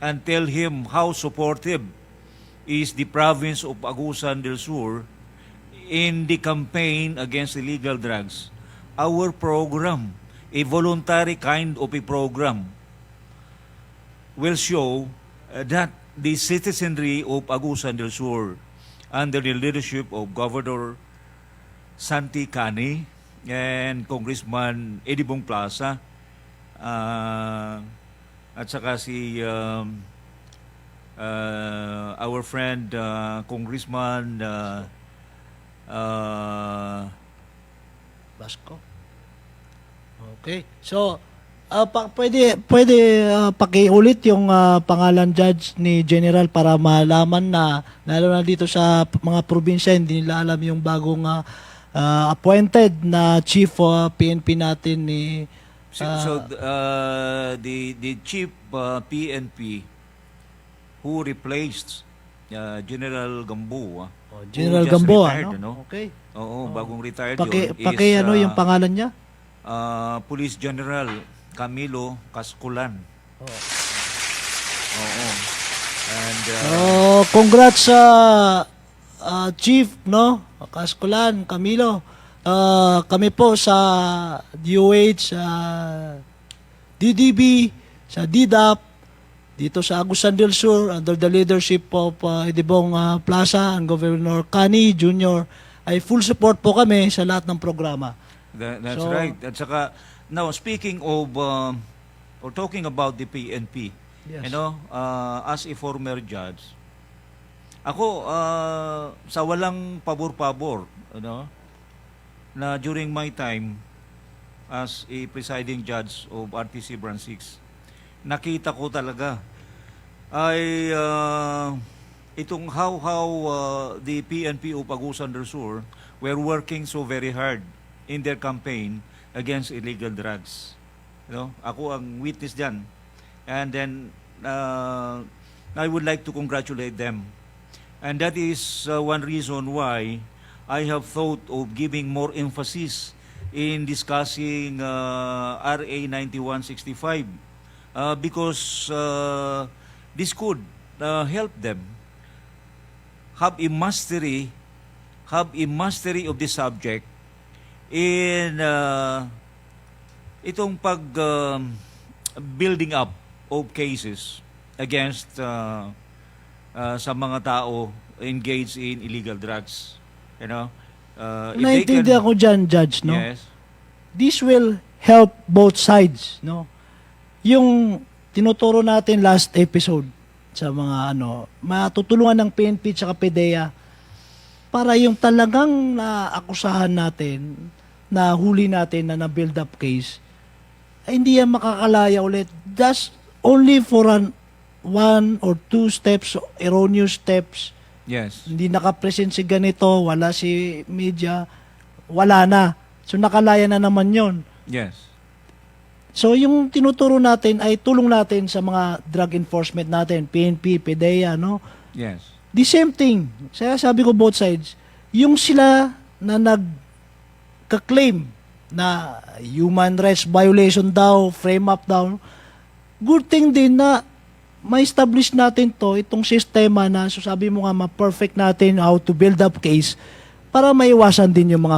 and tell him how supportive is the province of Agusan del Sur in the campaign against illegal drugs. Our program, a voluntary kind of a program, will show that the citizenry of Agusan del Sur, under the leadership of Governor Santi Cani and Congressman Edibong Plaza, at saka si our friend Congressman Basco. Okay. So, pwede pakiulit yung pangalan, Judge, ni General para malaman na, lalo na dito sa mga probinsya, hindi nila alam yung bagong appointed na chief PNP natin ni the chief PNP who replaced General Gamboa. General who just Gamboa, retired, no? Okay. Oo, bagong retired Paki ano yung pangalan niya? Police General Camilo Casculan. Oo. And Congrats sa Chief, no? Casculan, Camilo. Kami po sa DOH, sa DDB, sa DDAP, dito sa Agusan del Sur, under the leadership of Edibong Plaza and Governor Cani Jr., ay full support po kami sa lahat ng programa. That's So, right. At saka, now, speaking of, or talking about the PNP, Yes. you know, as a former judge, ako, sa walang pabor-pabor, you know, na during my time as a presiding judge of RTC Branch 6, nakita ko talaga ay itong how the PNP of Agusan del Sur were working so very hard in their campaign against illegal drugs. You know, ako ang witness diyan. And then I would like to congratulate them. And that is one reason why I have thought of giving more emphasis in discussing RA 9165 because this could help them have a mastery of the subject in itong pag building up of cases against sa mga tao engaged in illegal drugs. You know, if they can, Naintindihan ko dyan, Judge, no? yes, This will help both sides, no? Yung tinuturo natin last episode sa mga matutulungan ng PNP at PDEA para yung talagang naakusahan natin, na huli natin na na-build up case, ay hindi yan makakalaya ulit. That's only for one or two steps, erroneous steps. yes, Hindi nakapresent si ganito, wala si media, wala na. So nakalaya na naman yon. yes, So yung tinuturo natin ay tulong natin sa mga drug enforcement natin, PNP, PDEA, no? yes, The same thing. Saya sabi ko both sides. Yung sila na nagka-claim na human rights violation daw, frame up daw, good thing din na ma-establish natin itong sistema na so sabi mo nga ma-perfect natin how to build up case para maiwasan din yung mga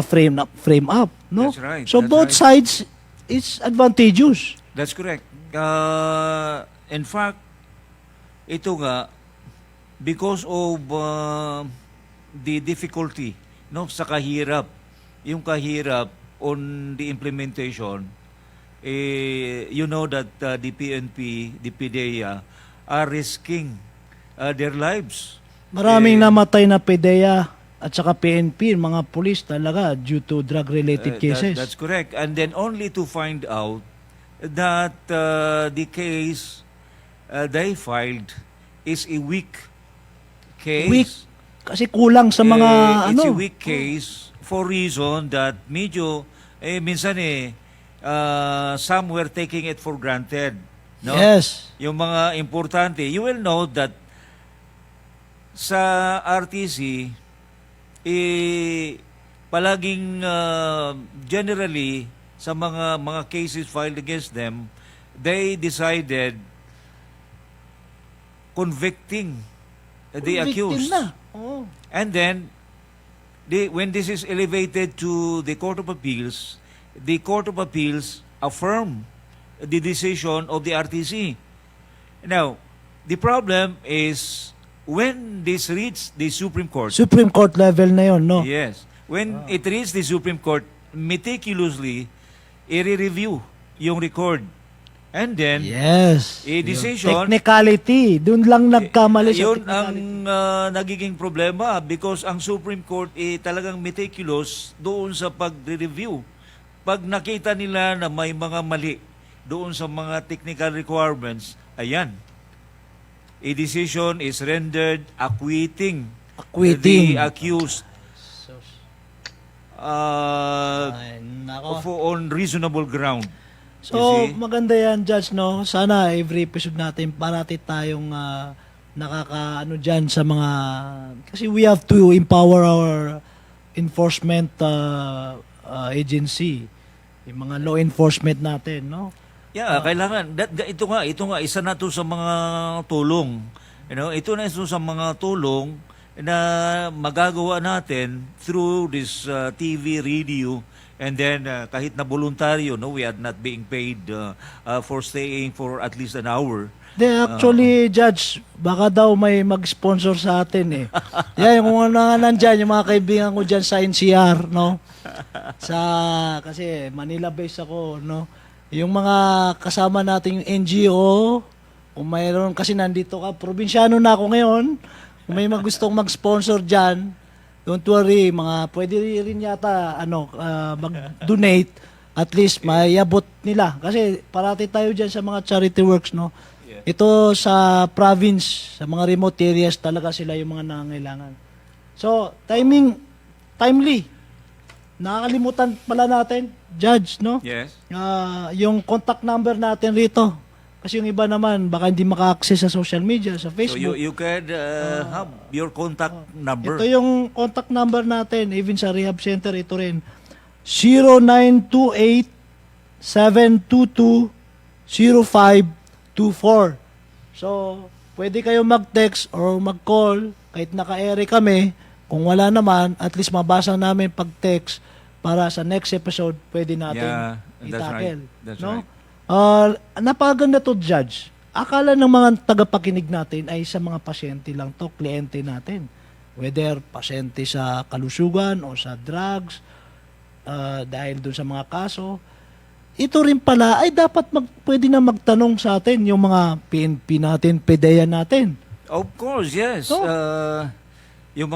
frame up, no? That's right, So that's both right. sides it's advantageous. That's correct. In fact, ito nga, because of the difficulty, no, sa kahirap, yung kahirap on the implementation, you know that the PNP, the PDEA are risking their lives. Maraming Eh, namatay na PDEA at saka PNP, mga pulis talaga due to drug-related cases. That's correct. And then only to find out that the case they filed is a weak case. Weak. Kasi kulang sa mga It's a ano. weak case for reason that medyo minsan some were taking it for granted. No? Yes. Yung mga importante, you will know that sa RTC, palaging generally sa mga cases filed against them, they decided convicting the Victim accused. na. Oo. And then, when this is elevated to the Court of Appeals, the Court of Appeals affirm the decision of the RTC. Now, the problem is when this reaches the Supreme Court, Supreme Court level na yon, no? yes, when it reaches the Supreme Court, meticulously, i-review yung record. And then, Yes. a decision, Technicality. Doon lang nagkamali sa yun ang technicality. nagiging problema because ang Supreme Court talagang meticulous doon sa pag-review. Pag nakita nila na may mga mali doon sa mga technical requirements, ayan, a decision is rendered acquitting Acquitting. the accused Ay, nako. on reasonable ground. So, You see? maganda yan, Judge, no? Sana every episode natin, parati tayong nakakaano dyan sa mga... Kasi we have to empower our enforcement agency. Yung mga law enforcement natin, no? Yeah, kailangan. Ito nga, isa na to sa mga tulong. You know, ito na isa sa mga tulong na magagawa natin through this TV, radio, and then kahit na voluntaryo, no, we are not being paid for staying for at least an hour. Actually, Judge, baka daw may mag-sponsor sa atin eh. Yan, yung mga nandyan, yung mga kaibigan ko dyan sa NCR, no? Kasi Manila-based ako, no? Yung mga kasama nating NGO, kung mayroon, kasi nandito ka, probinsyano na ako ngayon, kung may gustong mag-sponsor dyan, don't worry, pwede rin yata, mag-donate, at least mayabot nila. Kasi parati tayo dyan sa mga charity works, no? Ito sa province, sa mga remote areas, talaga sila yung mga nangangailangan. So, timely. Nakakalimutan pala natin, Judge, no? Yes. Yung contact number natin rito. Kasi yung iba naman, baka hindi maka-access sa social media, sa So Facebook. you can have your contact number. Ito yung contact number natin, even sa rehab center, ito rin. 0928-722-0524. So, pwede kayo mag-text or mag-call, kahit naka-ere kami. Kung wala naman, at least mabasa namin pag-text para sa next episode, pwede natin That's right. itakel. That's no? right. Napakaganda to, Judge. Akala ng mga tagapakinig natin ay sa mga pasyente lang to, kliyente natin. Whether pasyente sa kalusugan o sa drugs, dahil dun sa mga kaso, ito rin pala ay dapat pwede na magtanong sa atin yung mga PNP natin, PDEA natin. Of course, yes. No? Yung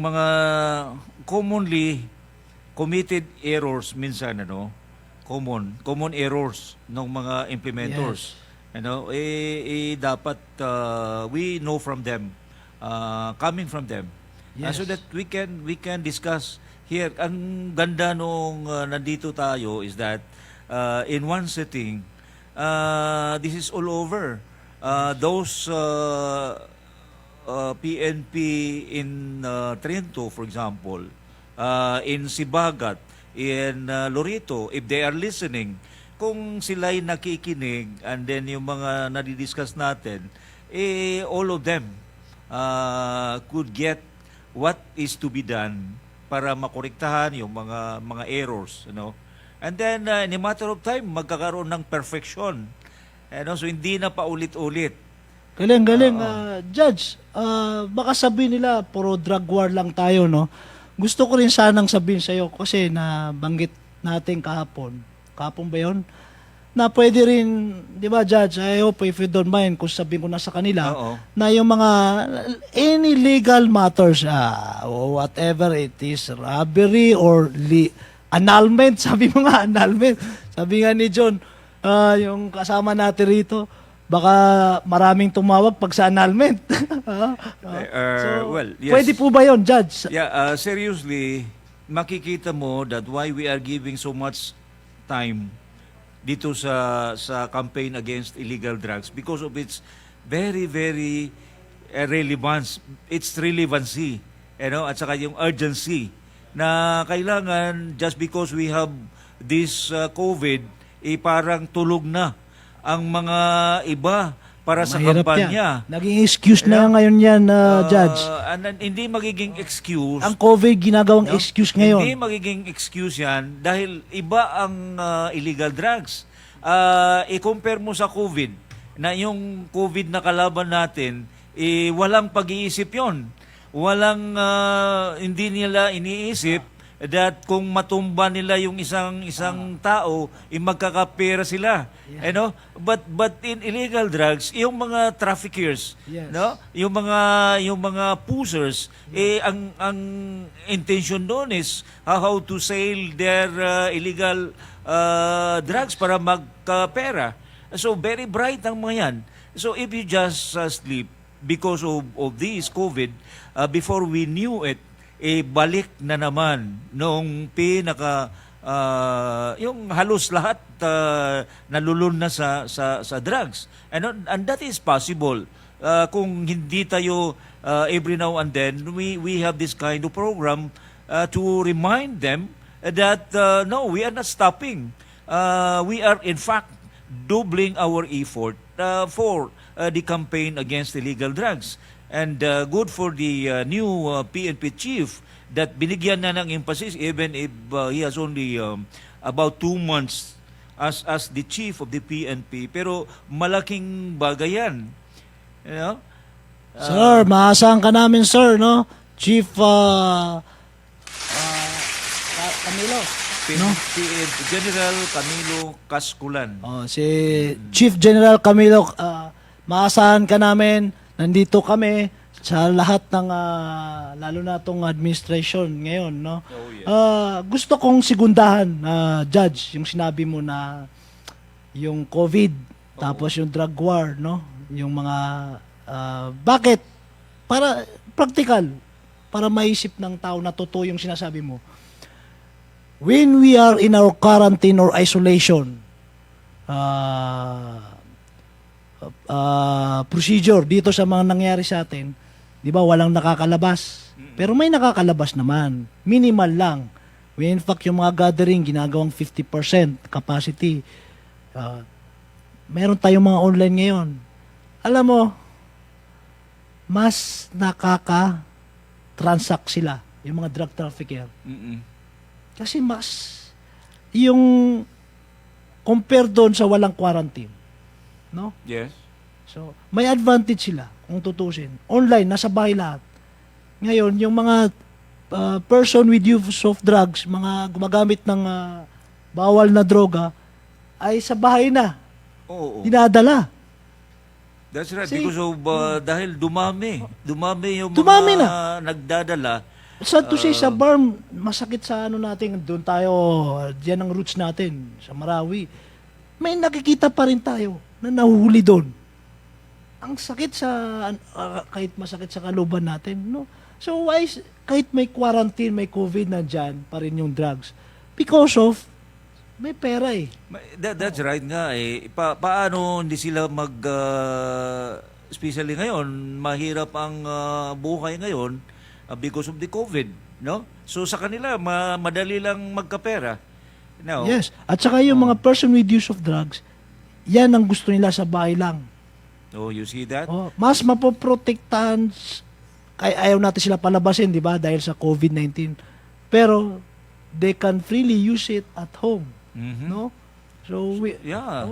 mga commonly committed errors minsan common errors ng mga implementors. Dapat we know from them, coming from them. Yes. So that we can discuss here. Ang ganda nung nandito tayo is that in one sitting, this is all over. Those PNP in Trento, for example, in Sibagat, in Lorito, if they are listening, kung sila'y nakikinig, and then yung mga nadidiscuss natin, all of them could get what is to be done para makorektahan yung mga errors, And then, in a matter of time, magkakaroon ng perfection. So, hindi na paulit-ulit. Galing. Judge, baka sabihin nila, puro drug war lang tayo, no? Gusto ko rin sanang sabihin sa'yo, kasi nabanggit natin kahapon ba yun? na pwede rin, di ba, Judge, I hope if you don't mind kung sabihin ko na sa kanila, Oo. na yung mga any legal matters, whatever it is, robbery or annulment, sabi mo nga, annulment. Sabi nga ni John, yung kasama natin rito, baka maraming tumawag pag sa annulment. Well, yes. Pwede po ba yun, Judge? Yeah, seriously, makikita mo that why we are giving so much time dito sa campaign against illegal drugs because of its very relevance, its relevancy, at saka yung urgency na kailangan just because we have this COVID, parang tulog na ang mga iba para sa Mahirap kampanya. yan. Naging excuse na ngayon yan, Judge. Hindi magiging excuse. Ang COVID ginagawang excuse ngayon. Hindi magiging excuse yan dahil iba ang illegal drugs. I-compare mo sa COVID na yung COVID na kalaban natin, walang pag-iisip yon. Walang, hindi nila iniisip that kung matumba nila yung isang tao, magkakapera sila. Yeah. But in illegal drugs, yung mga traffickers, Yes. yung mga pushers, ang intention doon is how to sell their illegal drugs para magkapera. So very bright ang mga yan. So if you just sleep because of this COVID, before we knew it, balik na naman nung yung halos lahat nalulun na sa drugs. And that is possible. Kung hindi tayo every now and then, we have this kind of program to remind them that no, we are not stopping. We are in fact doubling our effort for the campaign against illegal drugs. And good for the new PNP chief that binigyan na ng emphasis even if he has only about 2 months as the chief of the PNP. Pero malaking bagay yan. Sir, maasahan ka namin, sir, no? Chief Camilo. General Camilo Casculan. Si Chief General Camilo, maasahan ka namin. Nandito kami sa lahat ng lalo na tong administration ngayon, no? Oh, yes. Gusto kong sigundahan, Judge, yung sinabi mo na yung COVID, tapos yung drug war, no? Yung mga bakit para practical, para maisip ng tao na totoo yung sinasabi mo. When we are in our quarantine or isolation, procedure dito sa mga nangyari sa atin, di ba walang nakakalabas. Pero may nakakalabas naman. Minimal lang. In fact, yung mga gathering, ginagawang 50% capacity. Meron tayong mga online ngayon. Alam mo, mas nakaka-transact sila, yung mga drug trafficker. Mm-mm. Kasi mas, yung compare doon sa walang quarantine. No? Yes. So, may advantage sila kung tutusin. Online, nasa bahay lahat. Ngayon, yung mga person with use of drugs, mga gumagamit ng bawal na droga, ay sa bahay na. Oo. Dinadala. That's right. See? Because of, dahil dumami yung mga Dumami nagdadala. Sad to say, sa bar, masakit sa ano natin, doon tayo, diyan ang roots natin, sa Marawi. May nakikita pa rin tayo na nahuhuli doon. Ang sakit sa, kahit masakit sa kaluban natin, no? So why, kahit may quarantine, may COVID na dyan, pa rin yung drugs? Because of, may pera eh. That's right nga eh. Paano hindi sila especially ngayon, mahirap ang buhay ngayon because of the COVID, no? So sa kanila, madali lang magkapera. No? Yes. At saka yung mga person with use of drugs, yan ang gusto nila sa bahay lang. Oh, you see that? Mas mapoprotektahan, ayaw natin sila palabasin, di ba? Dahil sa COVID-19. Pero, they can freely use it at home. Mhm. No? So, Yeah.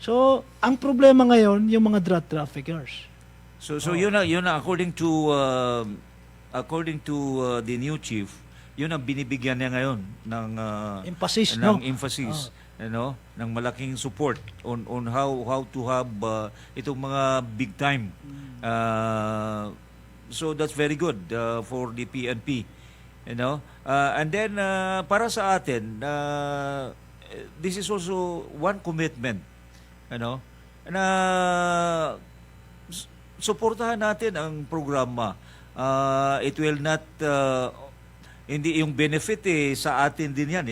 So, ang problema ngayon, yung mga drug traffickers. So yun na according to the new chief, yun ang binibigyan niya ngayon ng Emphasis, ng no? emphasis. ng malaking support on how to have itong mga big time. So that's very good for the PNP. And then para sa atin, this is also one commitment, na suportahan natin ang programa. It will not hindi yung benefit sa atin din yan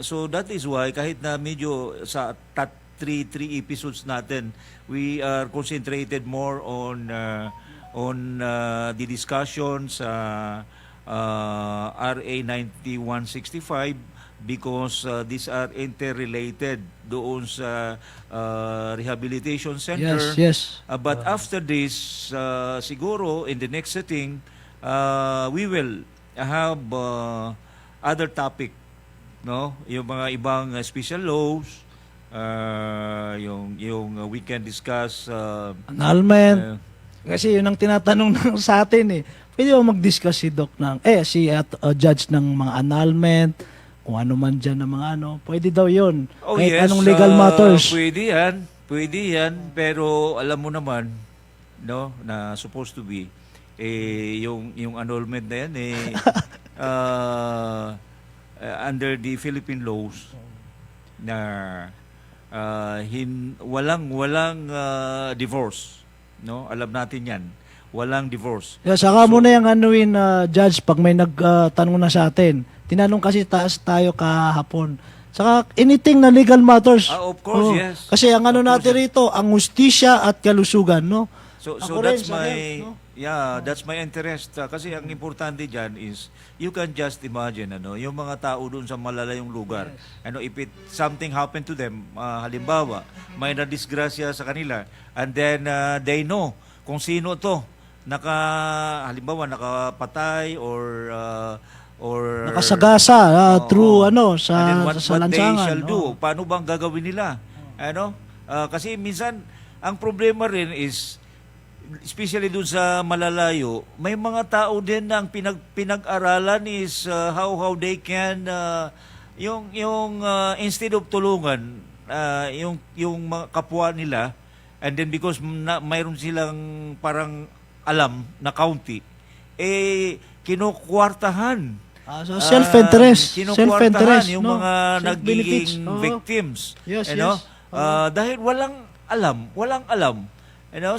so that is why kahit na medyo sa three episodes natin, we are concentrated more on the discussion sa RA 9165 because these are interrelated doon sa rehabilitation center. Yes. But after this, siguro in the next sitting, we will have other topic, yung mga ibang special laws, yung we can discuss Annulment. Kasi yun ang tinatanong sa atin Pwede ba mag-discuss si Doc si Judge ng mga annulment, kung ano man dyan ng mga pwede daw yun. Kahit yes, anong legal matters. Pwede yan, pero alam mo naman, na supposed to be, yung annulment na yan, under the Philippine laws, na walang divorce. Alam natin yan. Walang divorce. Saka mo na yung Judge, pag may nagtanong na sa atin. Tinanong kasi tayo kahapon. Saka anything na legal matters. Of course, yes. Kasi ang natin rito, ang hustisya at kalusugan, So Ako that's rin, sa my health, that's my interest kasi ang importante diyan is you can just imagine yung mga tao doon sa malalayong lugar. If something happened to them, halimbawa, may nadisgrasya sa kanila and then they know kung sino to halimbawa nakapatay or nakasagasa through sa and then what lansangan. they shall do, paano bang gagawin nila? Kasi minsan ang problema rin is especially doon sa malalayo, may mga tao din na ang pinag-aralan is how they can instead of tulungan yung mga kapwa nila, and then because mayroon silang parang alam na county, kinukwartahan. So self-interest. Kinukwartahan yung mga Self-benefits. nagiging victims. Yes. Dahil walang alam.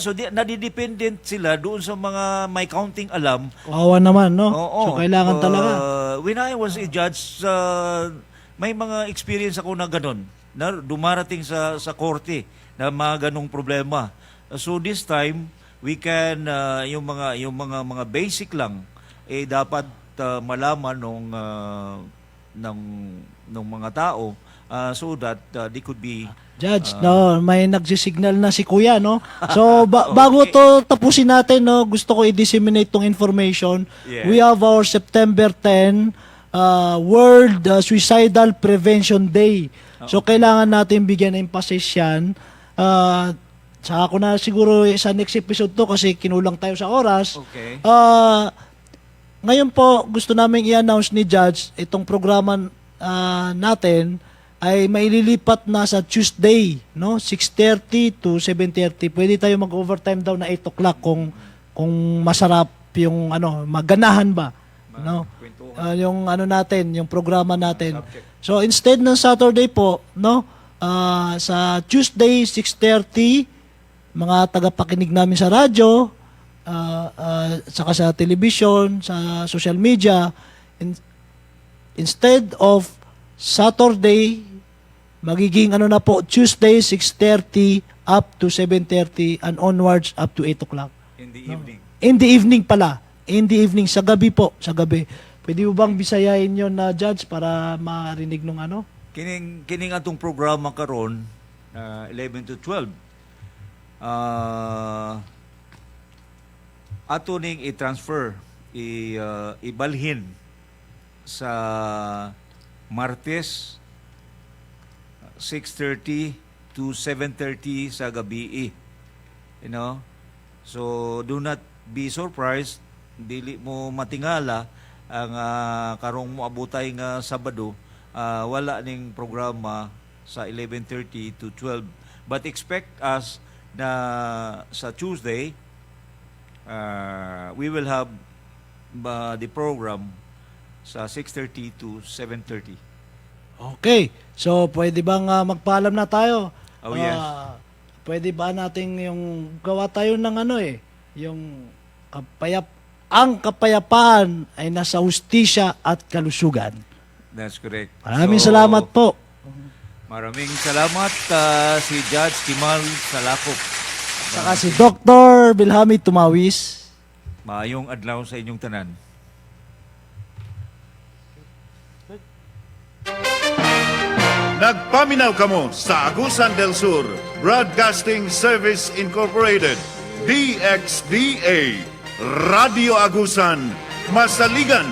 So nadidependent sila doon sa mga may counting alam. Kawawa naman, Oo. So kailangan talaga. When I was a judge, may mga experience ako na ganun, na dumarating sa korte na mga ganung problema. So this time, we can yung mga basic lang dapat malaman ng mga tao so that they could be Judge, may nagsisignal na si Kuya, So, bago to tapusin natin, gusto ko i-disseminate tong information. Yeah. We have our September 10 World Suicidal Prevention Day. So, kailangan natin bigyan ng emphasis yan. Saka ako na siguro sa next episode to kasi kinulang tayo sa oras. Okay. Ngayon po, gusto namin i-announce ni Judge itong programa natin ay maililipat na sa Tuesday, 6:30 to 7:30. Pwede tayo mag-overtime daw na 8 o'clock kung masarap yung maganahan ba, yung natin, yung programa natin. So instead ng Saturday po, sa Tuesday 6:30, mga tagapakinig namin sa radyo, saka sa television, sa social media, instead of Saturday, magiging na po, Tuesday 6:30 up to 7:30 and onwards up to 8 o'clock. In the evening. In the evening pala. In the evening, sa gabi po, sa gabi. Pwede mo bang bisayahin yon na Judge para marinig nung Kining atong programa karon 11 to 12. Ato ning i-transfer, ibalhin sa Martes 6:30 to 7:30 sa gabi. So do not be surprised, dili mo matingala ang karong moabutay nga Sabado wala ning programa sa 11:30 to 12. But expect us na sa Tuesday, we will have the program sa 6:30 to 7:30. Okay. So, pwede bang magpaalam na tayo? Oh, yes. Pwede ba nating yung gawa tayo ng yung ang kapayapaan ay nasa hustisya at kalusugan. That's correct. Maraming So, salamat po. Maraming salamat si Judge Kimal Salakop. Saka si Dr. Bilhami Tumawis. Maayong adlaw sa inyong tanan. Nagpaminaw kamo sa Agusan del Sur Broadcasting Service Incorporated, DXDA, Radio Agusan, Masaligan,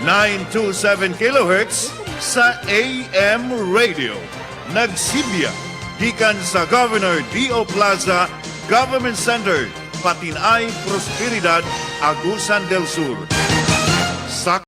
927 kHz sa AM radio. Nagsibya, gikan sa Governor D.O. Plaza, Government Center, Patinay, Prosperidad, Agusan del Sur.